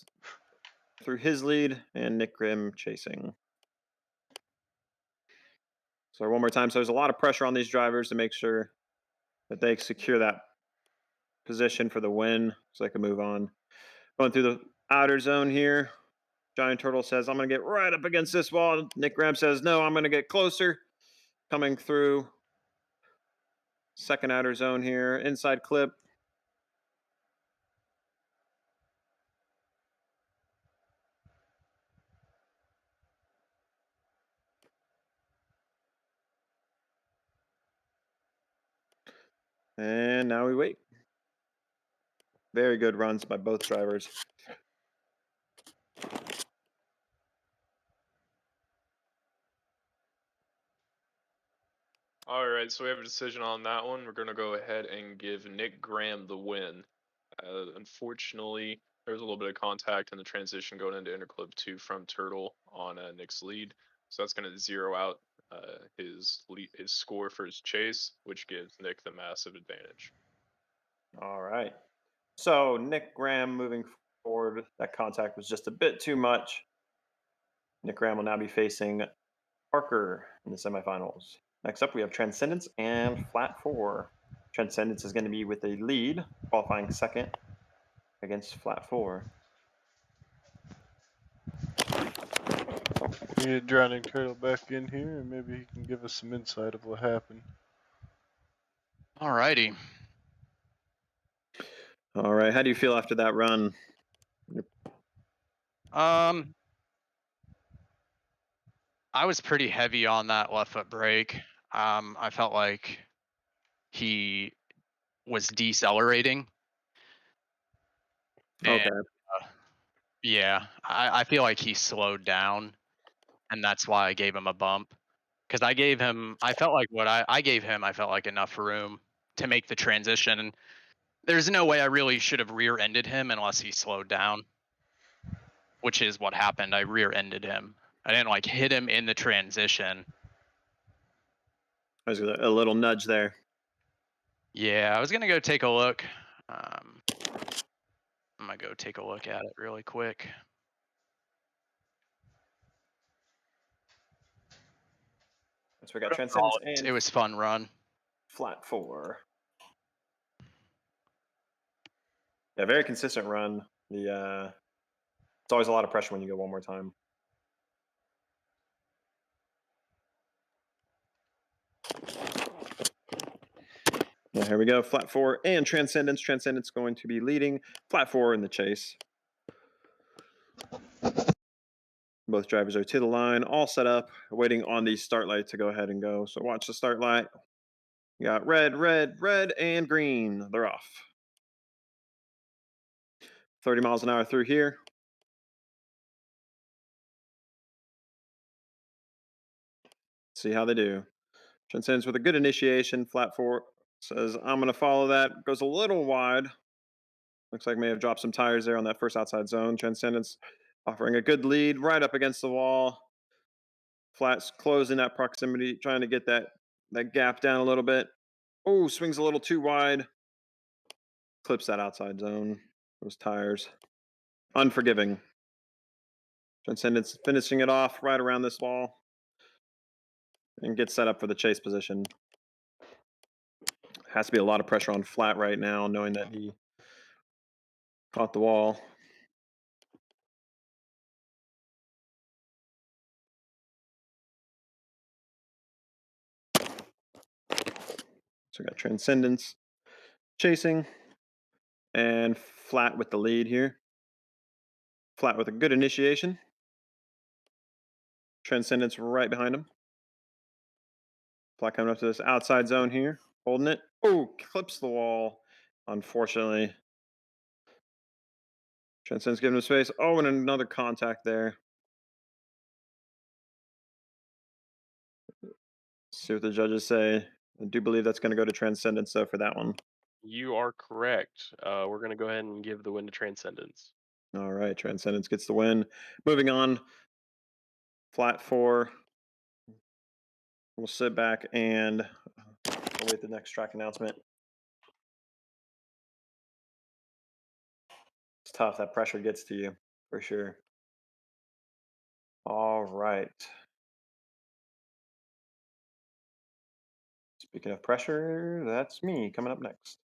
through his lead and Nick Grimm chasing. So one more time. So there's a lot of pressure on these drivers to make sure that they secure that position for the win so they can move on. Going through the outer zone here. Johnny Turtle says, I'm going to get right up against this wall. Nick Graham says, no, I'm going to get closer. Coming through. Second outer zone here. Inside clip. And now we wait. Very good runs by both drivers. All right, so we have a decision on that one. We're gonna go ahead and give Nick Graham the win. Unfortunately, there was a little bit of contact in the transition going into interclip 2 from Turtle on Nick's lead, so that's gonna zero out his score for his chase, which gives Nick the massive advantage. All right. So Nick Graham moving forward. That contact was just a bit too much. Nick Graham will now be facing Parker in the semifinals. Next up, we have Transcendence and Flat 4. Transcendence is going to be with a lead, qualifying second against Flat 4. We get Drowning Turtle back in here, and maybe he can give us some insight of what happened. Alrighty. All right. How do you feel after that run? I was pretty heavy on that left foot brake. I felt like he was decelerating. And, Okay. yeah, I feel like he slowed down, and that's why I gave him a bump. Because I felt like I felt like enough room to make the transition. There's no way I really should have rear-ended him unless he slowed down, which is what happened. I rear-ended him. I didn't like hit him in the transition. There's a little nudge there. Yeah, I was gonna go take a look. I'm gonna go take a look at it really quick. So we got But Transcendence overall, and it was fun run. Flat 4. Yeah, very consistent run. It's always a lot of pressure when you go one more time. Yeah, here we go. Flat 4 and Transcendence. Transcendence going to be leading. Flat 4 in the chase. Both drivers are to the line, all set up, waiting on the start light to go ahead and go. So watch the start light. You got red, red, red, and green. They're off. 30 miles an hour through here. See how they do. Transcendence with a good initiation. Flat 4 says, I'm going to follow that. Goes a little wide. Looks like may have dropped some tires there on that first outside zone. Transcendence offering a good lead right up against the wall. Flat's closing that proximity, trying to get that gap down a little bit. Oh, swings a little too wide. Clips that outside zone. Those tires. Unforgiving. Transcendence finishing it off right around this wall. And gets set up for the chase position. Has to be a lot of pressure on Flat right now, knowing that he caught the wall. So we got Transcendence chasing and Flat with the lead here. Flat with a good initiation. Transcendence right behind him. Flat coming up to this outside zone here. Holding it. Oh, clips the wall. Unfortunately. Transcendence giving him space. Oh, and another contact there. See what the judges say. I do believe that's going to go to Transcendence, though, for that one. You are correct. We're going to go ahead and give the win to Transcendence. All right, Transcendence gets the win. Moving on. Flat 4. We'll sit back and await the next track announcement. It's tough. That pressure gets to you, for sure. All right. Speaking of pressure, that's me coming up next.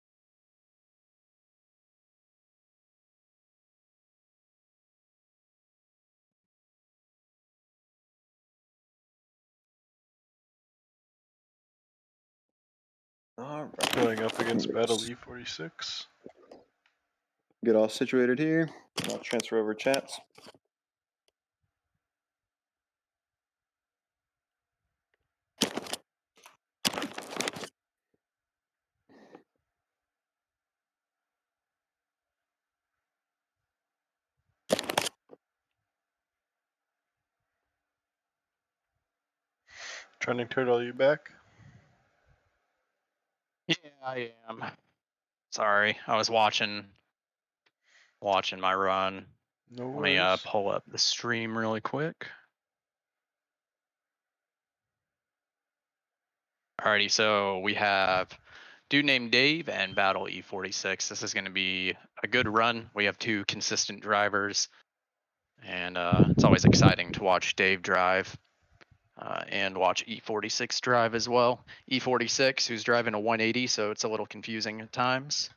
All right. Going up against Battle E46. Get all situated here. I'll transfer over chats. Trending Turtle, you back? Yeah, I am. Sorry, I was watching my run. No Let me worries. pull up the stream really quick. Alrighty, so we have dude named Dave and Battle E46. This is going to be a good run. We have two consistent drivers, and it's always exciting to watch Dave drive and watch E46 drive as well. E46, who's driving a 180, so it's a little confusing at times.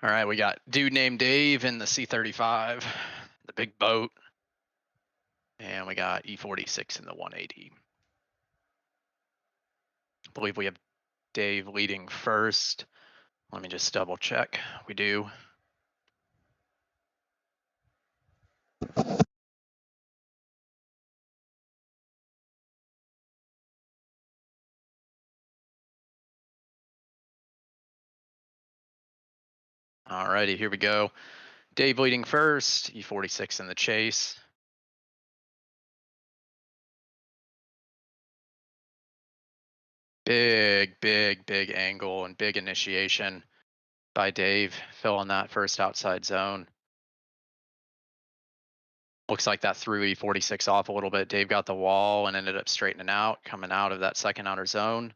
All right, we got dude named Dave in the C35, the big boat. And we got E46 in the 180. I believe we have Dave leading first. Let me just double check. We do. Alrighty, here we go. Dave leading first, E46 in the chase. Big angle and big initiation by Dave, filling that first outside zone. Looks like that threw E46 off a little bit. Dave got the wall and ended up straightening out, coming out of that second outer zone.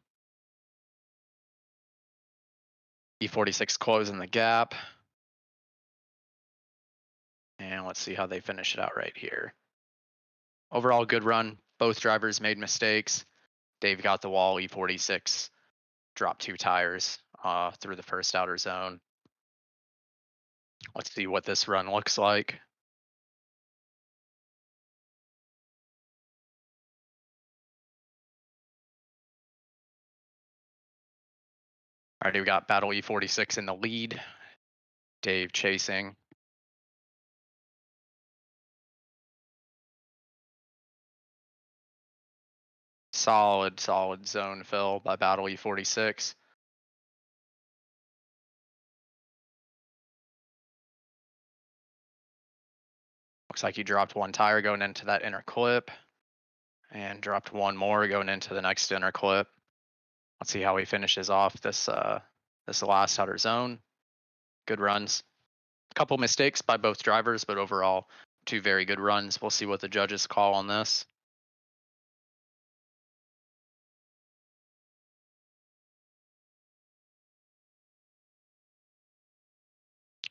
E46 closing the gap. And let's see how they finish it out right here. Overall, good run. Both drivers made mistakes. Dave got the wall, E46 dropped 2 tires through the first outer zone. Let's see what this run looks like. Alrighty, we got Battle E46 in the lead. Dave chasing. Solid zone fill by Battle E46. Looks like he dropped 1 tire going into that inner clip and dropped 1 more going into the next inner clip. Let's see how he finishes off this last outer zone. Good runs. A couple mistakes by both drivers, but overall two very good runs. We'll see what the judges call on this.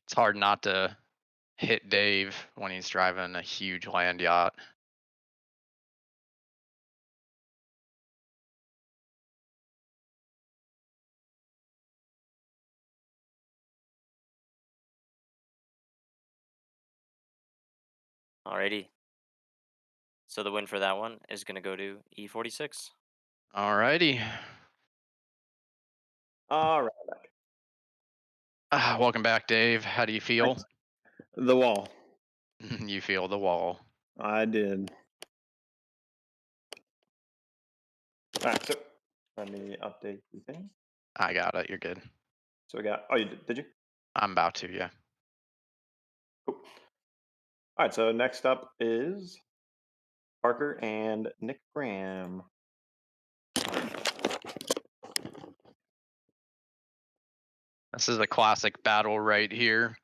It's hard not to hit Dave when he's driving a huge land yacht. Alrighty. So the win for that one is going to go to E46. Alrighty. All right. Welcome back, Dave. How do you feel? Thanks. The wall. You feel the wall. I did. All right. So let me update the thing. I got it. You're good. So we got. Oh, you did you? I'm about to, yeah. Cool. All right. So next up is Parker and Nick Graham. This is a classic battle right here.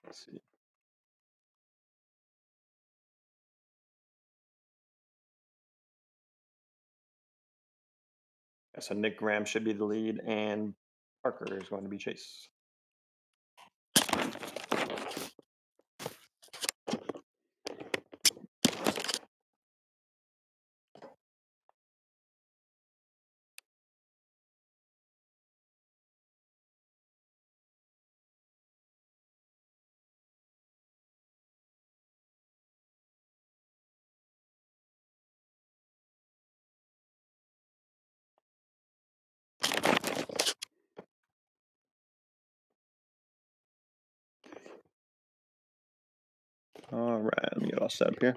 Let's see. Yeah, so Nick Graham should be the lead, and Parker is going to be Chase. All right, let me get all set up here.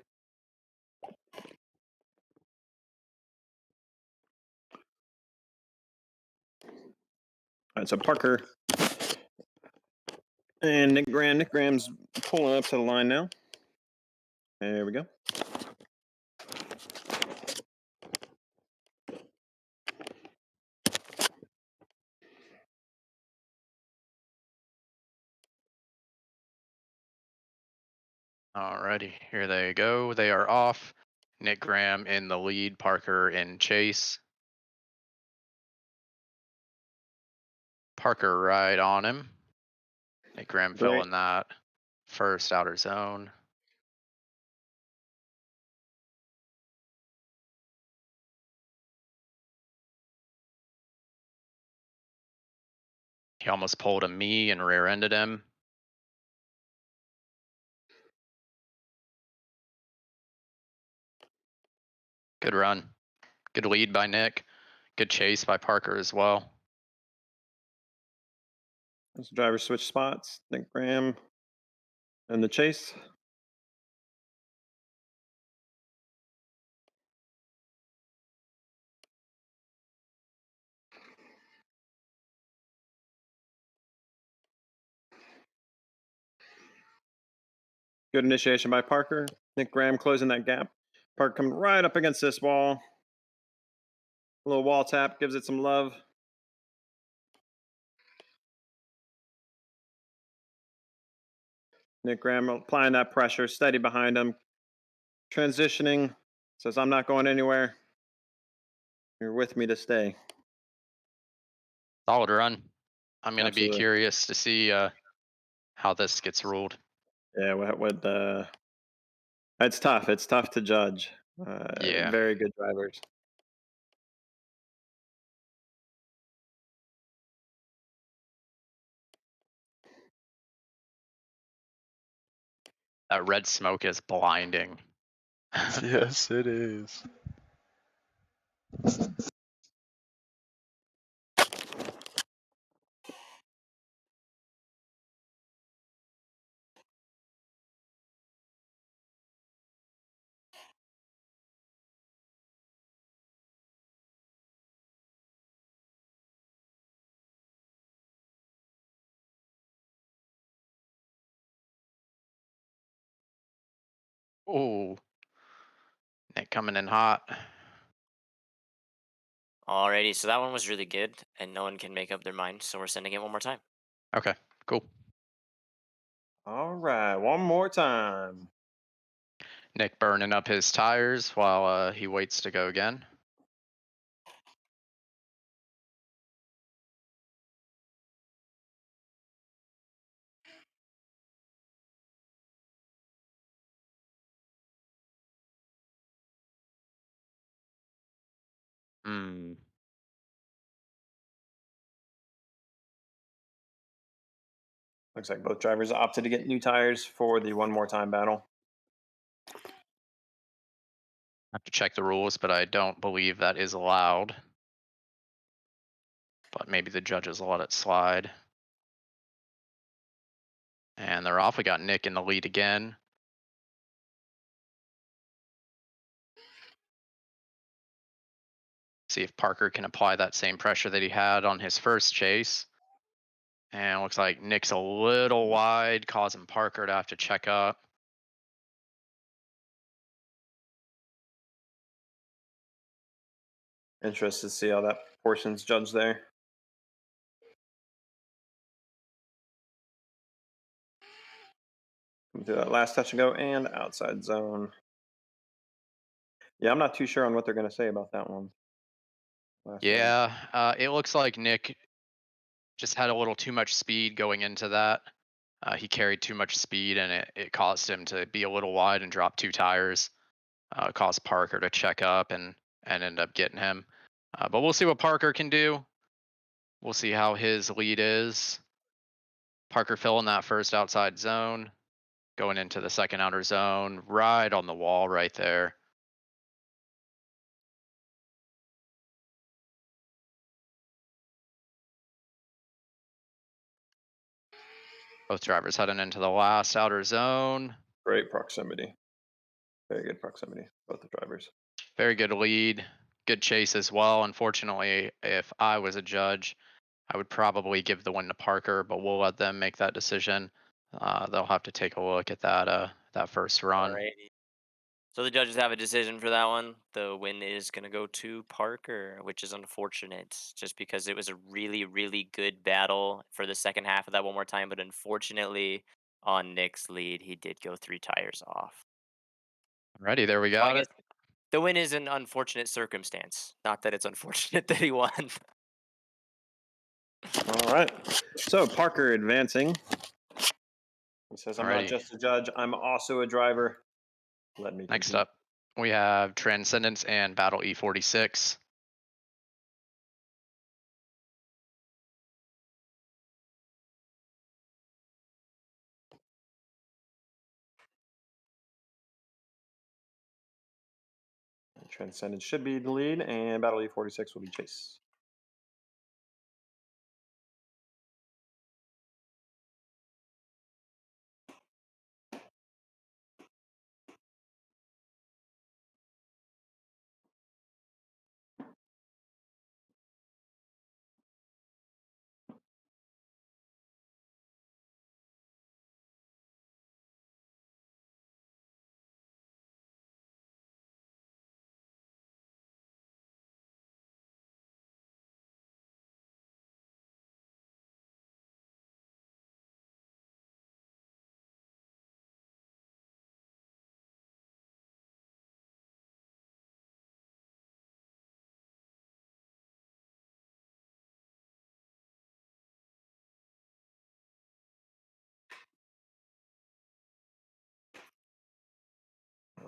All right, so Parker and Nick Graham. Nick Graham's pulling up to the line now. There we go. Alrighty, here they go. They are off. Nick Graham in the lead, Parker in chase. Parker right on him. Nick Graham Great. filling that first outer zone. He almost pulled a me and rear-ended him. Good run. Good lead by Nick. Good chase by Parker as well. As the driver switch spots, Nick Graham and the chase. Good initiation by Parker. Nick Graham closing that gap. Parker coming right up against this wall. A little wall tap gives it some love. Nick Graham applying that pressure, steady behind him. Transitioning, says, I'm not going anywhere. You're with me to stay. Solid run. I'm going to be Absolutely. curious to see how this gets ruled. Yeah, it's tough. It's tough to judge. Yeah. Very good drivers. That red smoke is blinding. Yes, it is. Oh, Nick coming in hot. Alrighty, so that one was really good, and no one can make up their mind, so we're sending it one more time. Okay, cool. All right, one more time. Nick burning up his tires while he waits to go again. Hmm. Looks like both drivers opted to get new tires for the one more time battle. I have to check the rules, but I don't believe that is allowed. But maybe the judges will let it slide. And they're off. We got Nick in the lead again. See if Parker can apply that same pressure that he had on his first chase. And it looks like Nick's a little wide, causing Parker to have to check up. Interested to see how that portion's judged there. Come through that last touch and go and outside zone. Yeah, I'm not too sure on what they're going to say about that one. Last one. Yeah, it looks like Nick just had a little too much speed going into that. He carried too much speed, and it caused him to be a little wide and drop 2 tires. Caused Parker to check up and end up getting him. But we'll see what Parker can do. We'll see how his lead is. Parker filling that first outside zone, going into the second outer zone, right on the wall right there. Both drivers heading into the last outer zone. Great proximity. Very good proximity, both the drivers. Very good lead. Good chase as well. Unfortunately, if I was a judge, I would probably give the win to Parker, but we'll let them make that decision. They'll have to take a look at that first run. Alrighty. So the judges have a decision for that one. The win is going to go to Parker, which is unfortunate just because it was a really, really good battle for the second half of that one more time. But unfortunately, on Nick's lead, he did go 3 tires off. Alrighty, there we So I got guess it. the win is an unfortunate circumstance. Not that it's unfortunate that he won. All right. So Parker advancing. He says, I'm not Alrighty. just a judge, I'm also a driver. Let me Next continue. up, we have Transcendence and Battle E46. Transcendence should be the lead, and Battle E46 will be Chase.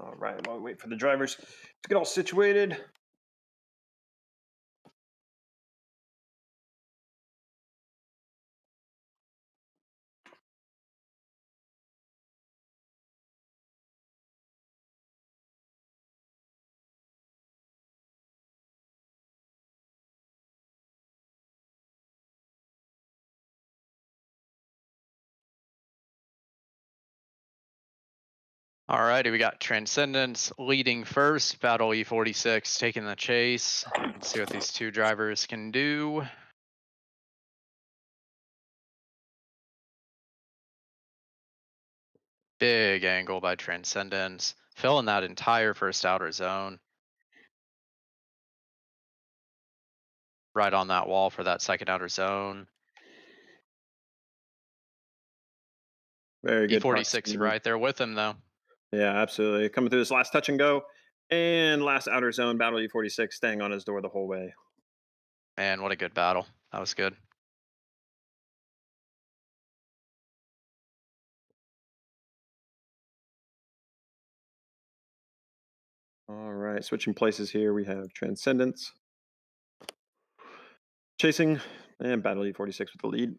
All right, while we wait for the drivers to get all situated. Alrighty, we got Transcendence leading first, Battle E46 taking the chase. Let's see what these 2 drivers can do. Big angle by Transcendence, filling that entire first outer zone. right on that wall for that second outer zone. Very good. E46 proximity. right there with him though. Yeah, absolutely. Coming through this last touch and go. And last outer zone, Battle E46 staying on his door the whole way. Man, what a good battle. That was good. All right, switching places here. We have Transcendence chasing, and Battle E46 with the lead.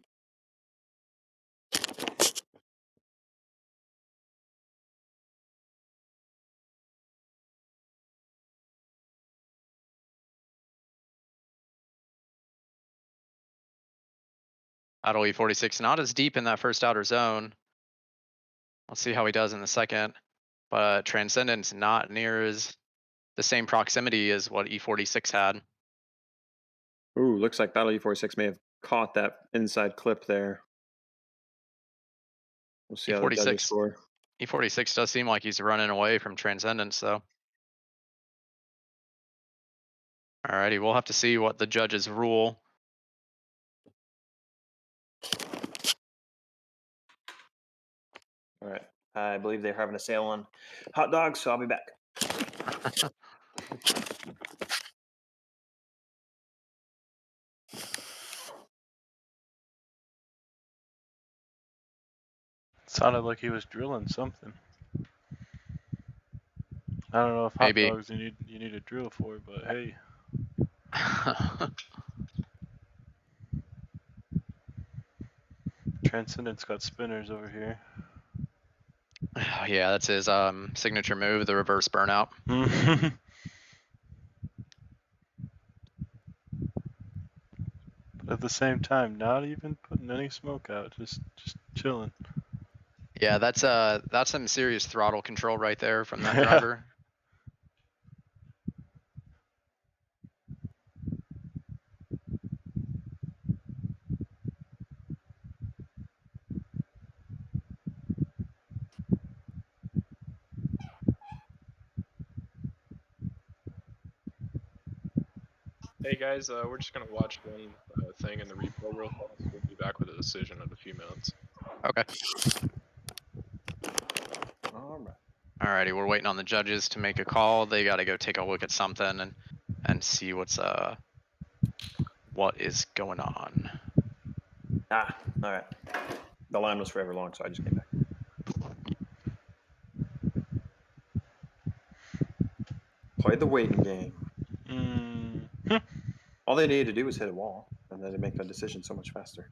Battle E46 not as deep in that first outer zone. Let's see how he does in the second. But Transcendence not near as the same proximity as what E46 had. Ooh, looks like Battle E46 may have caught that inside clip there. We'll see how the judges score. E46 does seem like he's running away from Transcendence though. Alrighty, we'll have to see what the judges rule. All right, I believe they're having a sale on hot dogs, so I'll be back. Sounded like he was drilling something. I don't know if hot Maybe. dogs you need a drill for, but hey. Transcendence got spinners over here. Yeah, that's his signature move, the reverse burnout. But at the same time, not even putting any smoke out, just chilling. Yeah, that's some serious throttle control right there from that driver. Hey guys, we're just gonna watch one thing in the replay real fast. We'll be back with a decision in a few minutes. Okay. All right. Alrighty, we're waiting on the judges to make a call. They got to go take a look at something and see what is going on. All right. The line was forever long, so I just came back. Play the waiting game. All they needed to do was hit a wall, and then they make the decision so much faster.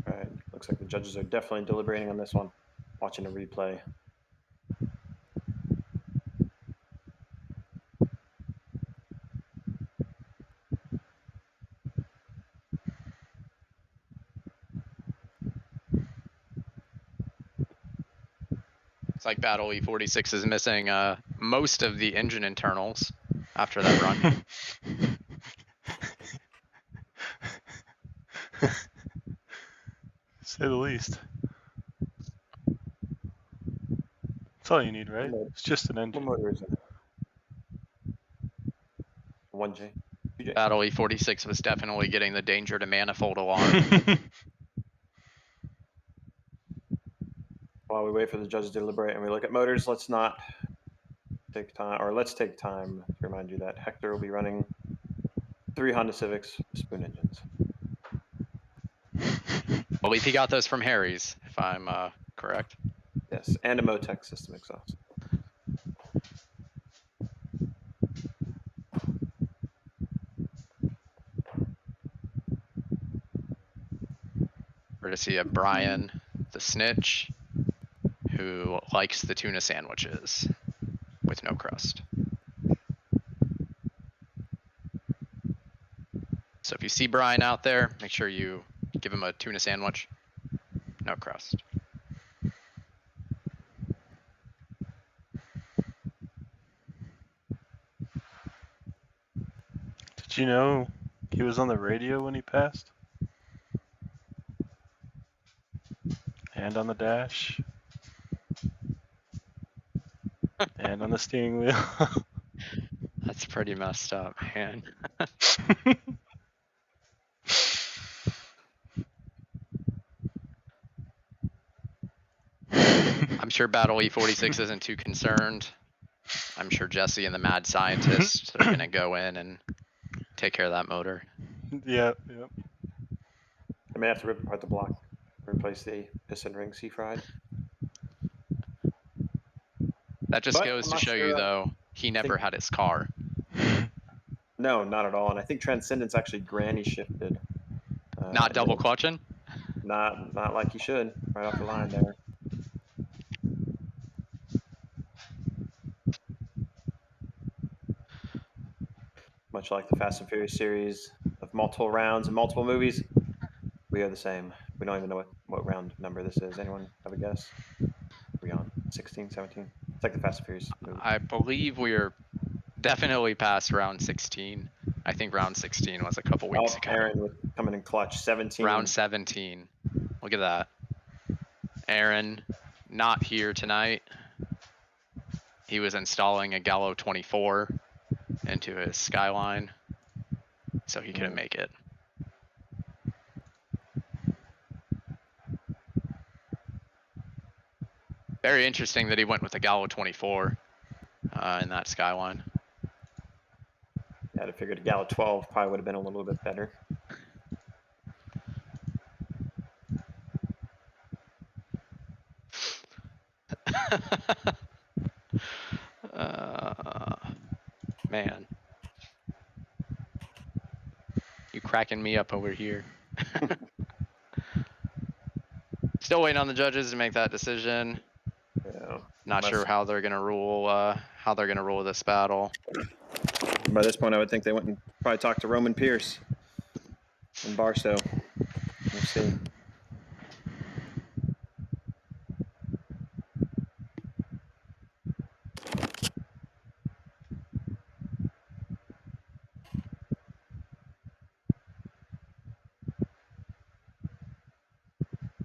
All right. Looks like the judges are definitely deliberating on this one. Watching a replay. It's like Battle E46 is missing most of the engine internals after that run. Say the least. That's all you need, right? It's just an engine. What motor is it? 1J. 2J. Battle E46 was definitely getting the danger to manifold alarm. While we wait for the judges to deliberate and we look at motors, let's not take time, or let's take time to remind you that Hector will be running 3 Honda Civics with spoon engines. I believe he got those from Harry's, if I'm correct. Yes, and a Motec system exhaust. Courtesy of Brian, the snitch, who likes the tuna sandwiches with no crust. So if you see Brian out there, make sure you give him a tuna sandwich, no crust. Did you know he was on the radio when he passed? And on the dash. And on the steering wheel. That's pretty messed up, man. I'm sure Battle E46 isn't too concerned. I'm sure Jesse and the mad scientists are gonna go in and take care of that motor. Yep. I may have to rip apart the block, replace the piston ring C-fried. That just But goes I'm to not show sure, you, though, he never had his car. No, not at all. And I think Transcendence actually granny shifted. Not double clutching? Not like he should, right off the line there. Much like the Fast and Furious series of multiple rounds and multiple movies, we are the same. We don't even know what round number this is. Anyone have a guess? Are we on 16, 17? It's like the Fast and Furious movie. I believe we're definitely past round 16. I think round 16 was a couple weeks ago. Aaron with coming in clutch, 17. Round 17. Look at that. Aaron, not here tonight. He was installing a Gallo 24 into his Skyline, so he couldn't make it. Very interesting that he went with a Gallo 24 in that Skyline. Yeah, I figured a Gallo 12 probably would have been a little bit better. Man. You cracking me up over here. Still waiting on the judges to make that decision. Yeah. Not sure how they're gonna rule this battle. By this point, I would think they went and probably talked to Roman Pierce and Barstow. We'll see.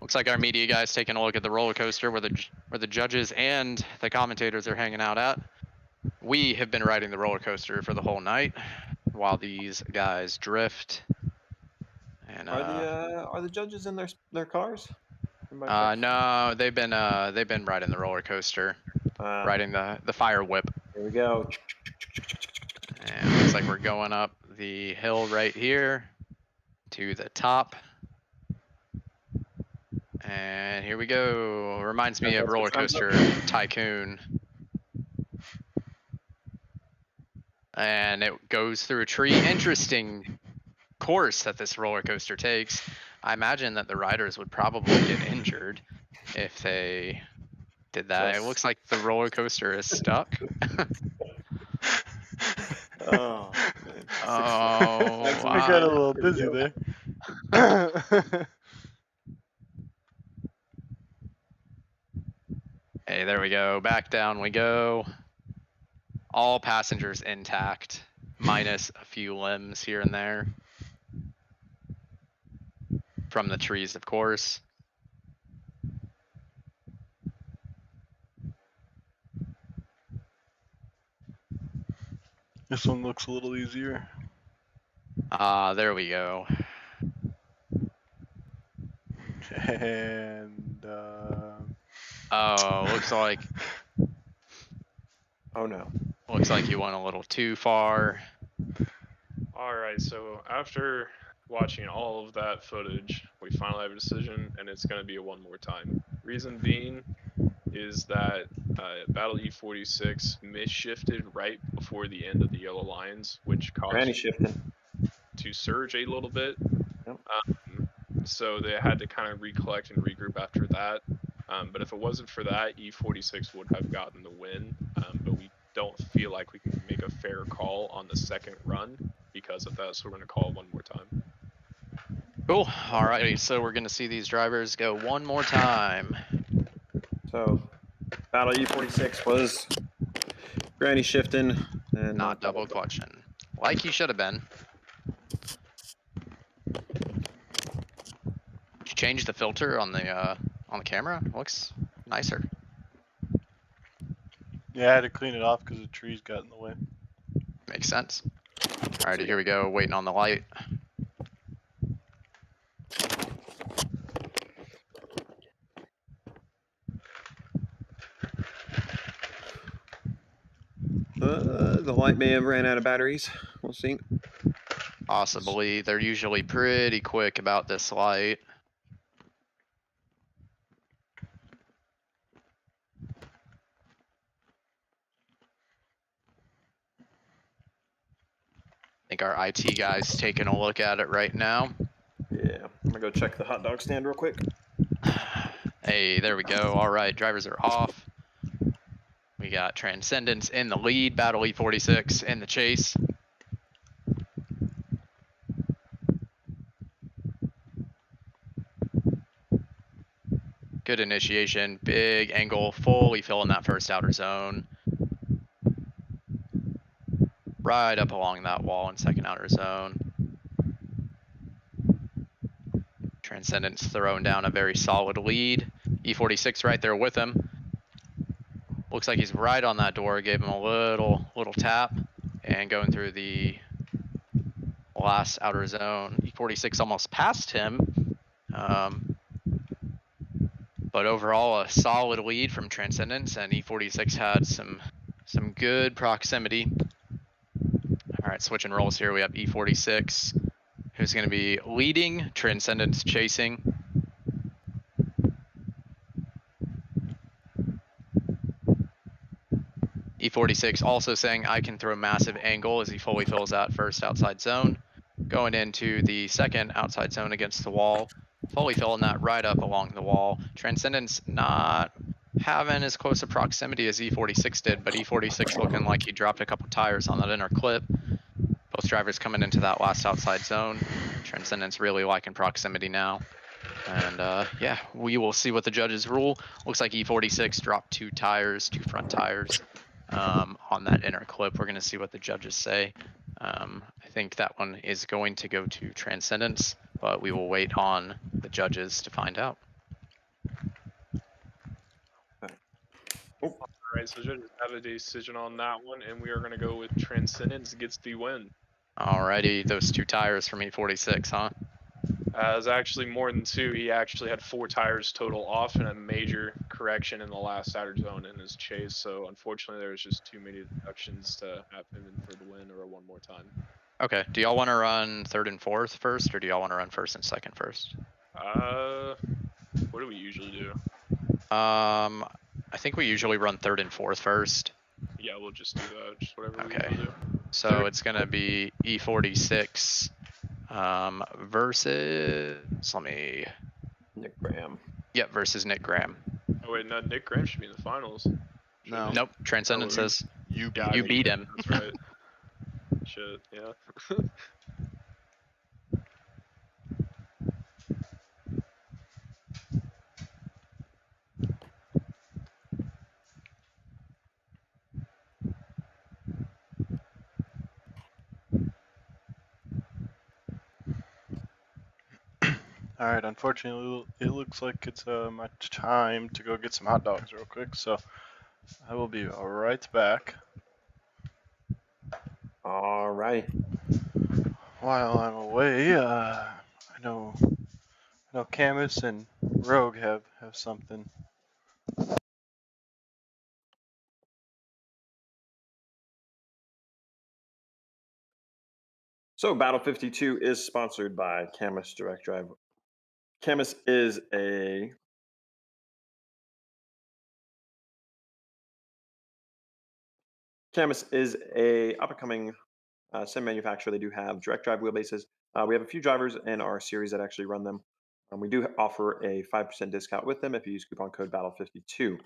Looks like our media guys taking a look at the roller coaster where the judges and the commentators are hanging out at. We have been riding the roller coaster for the whole night while these guys drift. And are the judges in their cars? no, they've been riding the roller coaster, riding the fire whip. Here we go. And looks like we're going up the hill right here to the top. And here we go. Reminds me of Roller Coaster Tycoon. And it goes through a tree. Interesting course that this roller coaster takes. I imagine that the riders would probably get injured if they did that. It looks like the roller coaster is stuck. Oh, man. Oh, I got a little busy there. Hey, there we go. Back down we go. All passengers intact, minus a few limbs here and there. From the trees, of course. This one looks a little easier. There we go. And Oh, looks like Oh no. you went a little too far. All right, so after watching all of that footage, we finally have a decision, and it's going to be a one more time. Reason being is that Battle E46 misshifted right before the end of the yellow lines, which Granny caused shifting. to surge a little bit. Yep. So they had to kind of recollect and regroup after that. But if it wasn't for that, E46 would have gotten the win. But we don't feel like we can make a fair call on the second run because of that, so we're going to call it one more time. Cool. Alrighty, so we're gonna see these drivers go one more time. So Battle E46 was granny shifting and Not double clutching. Like he should have been. Did you change the filter on the camera? Looks nicer. yeah, I had to clean it off because the trees got in the way. Makes sense. Alrighty, here we go, waiting on the light. The light may have ran out of batteries. We'll see. Possibly. They're usually pretty quick about this light. I think our IT guy's taking a look at it right now. Yeah, I'm gonna go check the hot dog stand real quick. Hey, there we go. All right, drivers are off. We got Transcendence in the lead, Battle E46 in the chase. Good initiation, big angle, fully filling that first outer zone. Right up along that wall in second outer zone. Transcendence throwing down a very solid lead. E46 right there with him. Looks like he's right on that door, gave him a little tap, and going through the last outer zone. E46 almost passed him. But overall, a solid lead from Transcendence, and E46 had some good proximity. All right, switching roles here. We have E46, who's going to be leading, Transcendence chasing. E46 also saying I can throw massive angle as he fully fills that first outside zone. Going into the second outside zone against the wall, fully filling that right up along the wall. Transcendence not having as close a proximity as E46 did, but E46 looking like he dropped a couple tires on that inner clip. Both drivers coming into that last outside zone. Transcendence really liking proximity now. And yeah, we will see what the judges rule. Looks like E46 dropped two front tires on that inner clip. We're going to see what the judges say. I think that one is going to go to Transcendence, but we will wait on the judges to find out. All right, so judges have a decision on that one, and we are going to go with Transcendence gets the win. Alrighty, those two tires from E46, huh? It was actually more than two. He actually had 4 tires total off and a major correction in the last outer zone in his chase. So unfortunately, there was just too many deductions to happen for the win or one more time. Okay, do y'all want to run third and fourth first, or do y'all want to run first and second first? What do we usually do? I think we usually run third and fourth first. Yeah, we'll just do that. Just whatever we Okay. want to do. So it's gonna be E46 versus, let me, Nick Graham. yep, versus Nick Graham. Oh wait, no, Nick Graham should be in the finals. No. Nope, Transcendence Oh, says You Yeah, I you mean, beat him. That's right. Shit, yeah. All right, unfortunately, it looks like it's my time to go get some hot dogs real quick, so I will be right back. All right. While I'm away, I know Cammus and Rogue have something. So Battle52 is sponsored by Cammus Direct Drive. Cammus is a up-and-coming sim manufacturer. They do have direct drive wheelbases. We have a few drivers in our series that actually run them. We do offer a 5% discount with them if you use coupon code Battle52.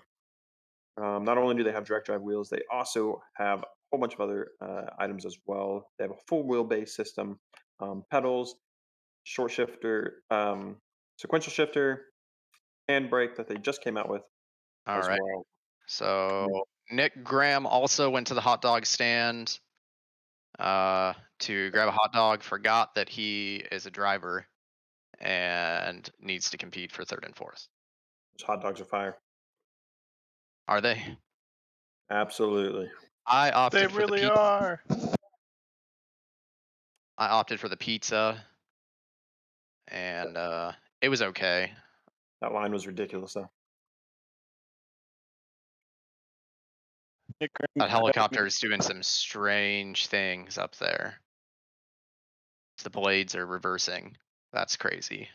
Not only do they have direct drive wheels, they also have a whole bunch of other items as well. They have a full wheelbase system, pedals, short shifter, sequential shifter, handbrake that they just came out with All as right. well. So Nick Graham also went to the hot dog stand to grab a hot dog. Forgot that he is a driver and needs to compete for third and fourth. Those hot dogs are fire. Are they? Absolutely. I They opted for the really pizza. are. I opted for the pizza, and it was okay. That line was ridiculous, though. Nick Graham, That helicopter is doing some strange things up there. The blades are reversing. That's crazy.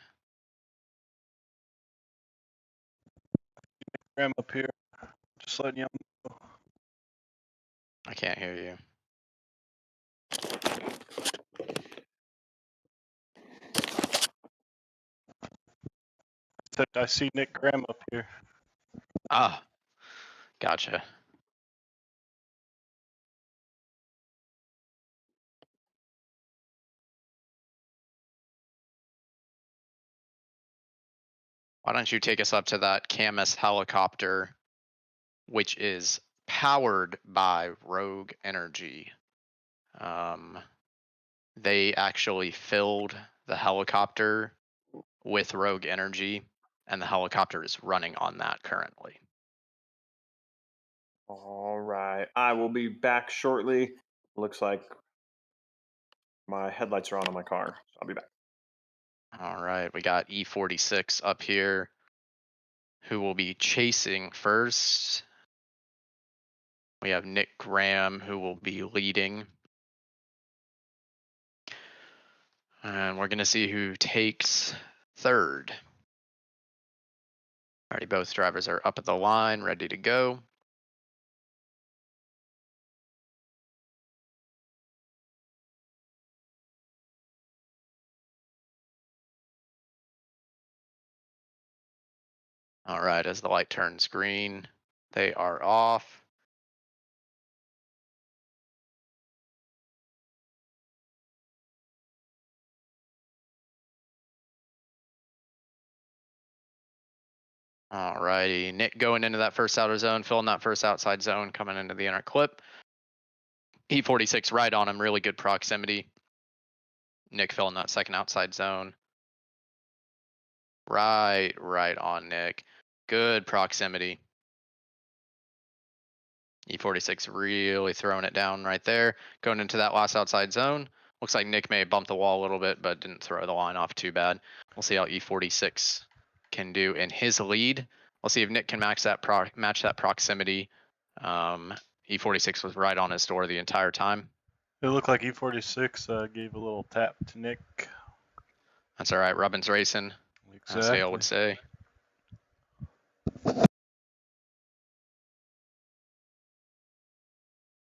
Graham up here. Just letting you know. I can't hear you. I see Nick Graham up here. Ah, gotcha. Why don't you take us up to that Cammus helicopter, which is powered by Rogue Energy. They actually filled the helicopter with Rogue Energy, and the helicopter is running on that currently. All right. I will be back shortly. Looks like my headlights are on my car. So I'll be back. All right, we got E46 up here, who will be chasing first. We have Nick Graham, who will be leading. And we're going to see who takes third. Alrighty, both drivers are up at the line, ready to go. All right, as the light turns green, they are off. All righty, Nick going into that first outer zone, filling that first outside zone, coming into the inner clip. E46 right on him, really good proximity. Nick filling that second outside zone. Right on Nick. Good proximity. E46 really throwing it down right there. Going into that last outside zone. Looks like Nick may have bumped the wall a little bit, but didn't throw the line off too bad. We'll see how E46 can do in his lead. We'll see if Nick can match that proximity. E46 was right on his door the entire time. It looked like E46 gave a little tap to Nick. That's all right. Rubbin's racing, as Dale would say.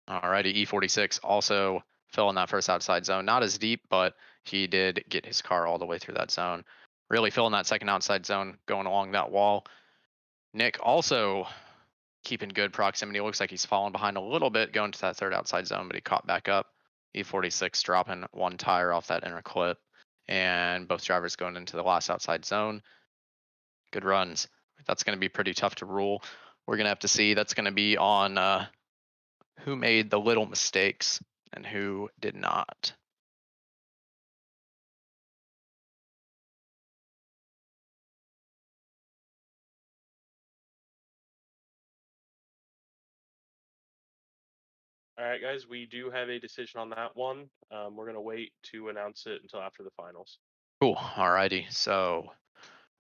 Alrighty, E46 also fell in that first outside zone. Not as deep, but he did get his car all the way through that zone. Really filling that second outside zone, going along that wall. Nick also keeping good proximity. Looks like he's falling behind a little bit going to that third outside zone, but he caught back up. E46 dropping one tire off that inner clip. And both drivers going into the last outside zone. Good runs. That's going to be pretty tough to rule. We're going to have to see. That's going to be on who made the little mistakes and who did not. All right, guys, we do have a decision on that one. We're gonna wait to announce it until after the finals. Cool. Alrighty. So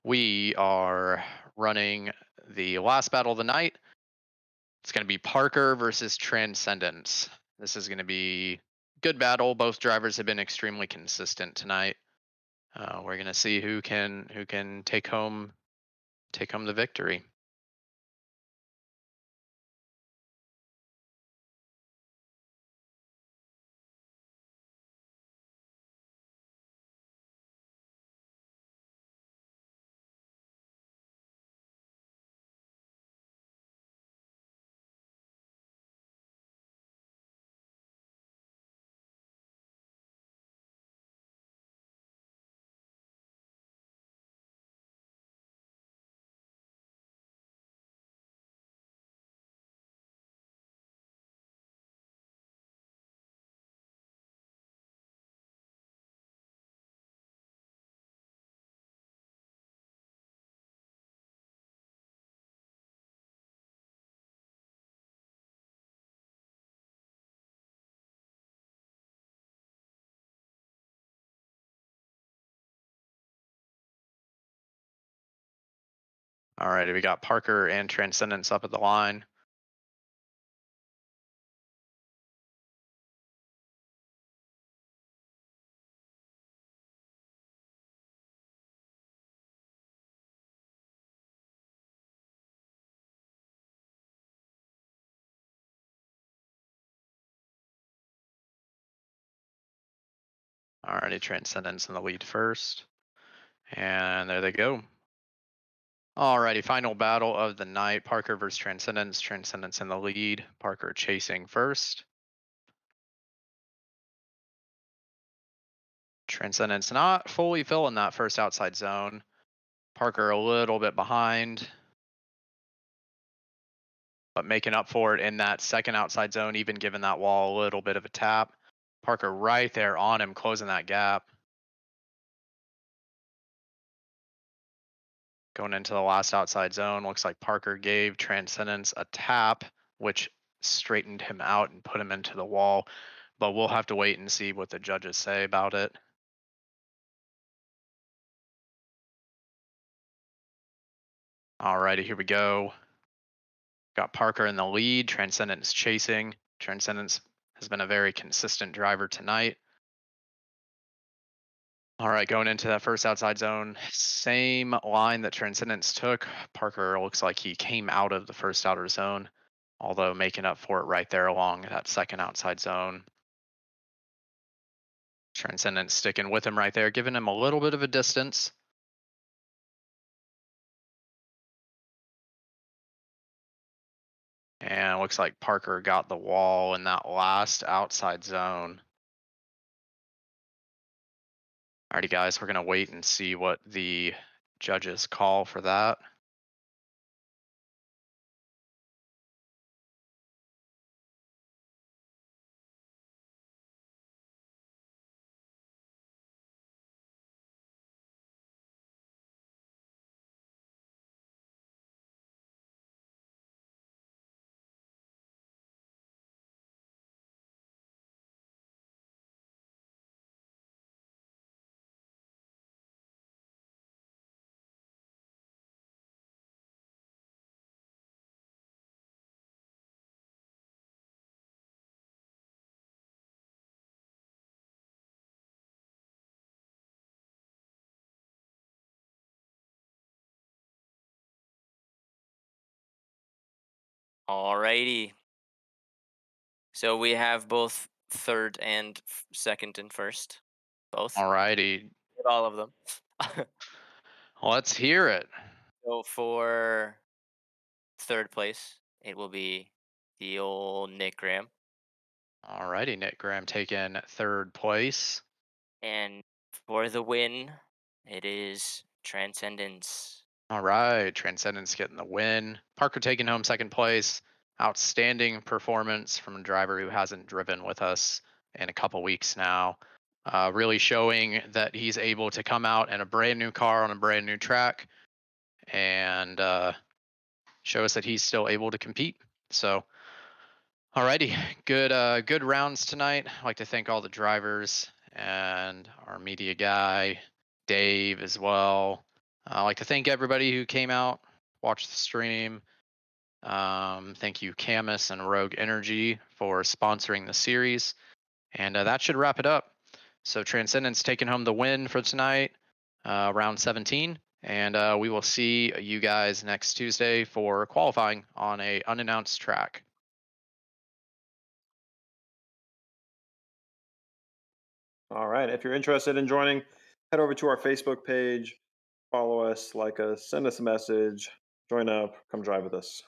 we are running the last battle of the night. It's going to be Parker versus Transcendence. This is going to be good battle. Both drivers have been extremely consistent tonight. We're going to see who can take home the victory. Alrighty, we got Parker and Transcendence up at the line. Alrighty, Transcendence in the lead first. And there they go. Alrighty, final battle of the night. Parker versus Transcendence. Transcendence in the lead. Parker chasing first. Transcendence not fully filling that first outside zone. Parker a little bit behind, but making up for it in that second outside zone, even giving that wall a little bit of a tap. Parker right there on him, closing that gap. Going into the last outside zone, looks like Parker gave Transcendence a tap, which straightened him out and put him into the wall. But we'll have to wait and see what the judges say about it. Alrighty, here we go. Got Parker in the lead, Transcendence chasing. Transcendence has been a very consistent driver tonight. All right, going into that first outside zone, same line that Transcendence took. Parker looks like he came out of the first outer zone, although making up for it right there along that second outside zone. Transcendence sticking with him right there, giving him a little bit of a distance. And it looks like Parker got the wall in that last outside zone. Alrighty, guys, we're going to wait and see what the judges call for that. Alrighty. So we have both third and second and first. Both. Alrighty, Get all of them. let's hear it. So for third place, it will be the old Nick Graham. Alrighty, Nick Graham taking third place. And for the win, it is Transcendence. All right, Transcendence getting the win. Parker taking home second place. Outstanding performance from a driver who hasn't driven with us in a couple weeks now. Really showing that he's able to come out in a brand new car on a brand new track and show us that he's still able to compete. So Alrighty, good rounds tonight. I'd like to thank all the drivers and our media guy, Dave, as well. I'd like to thank everybody who came out, watched the stream. Thank you, Cammus and Rogue Energy, for sponsoring the series. And that should wrap it up. So Transcendence taking home the win for tonight, round 17. And we will see you guys next Tuesday for qualifying on a unannounced track. All right. If you're interested in joining, head over to our Facebook page, follow us, like us, send us a message, join up, come drive with us.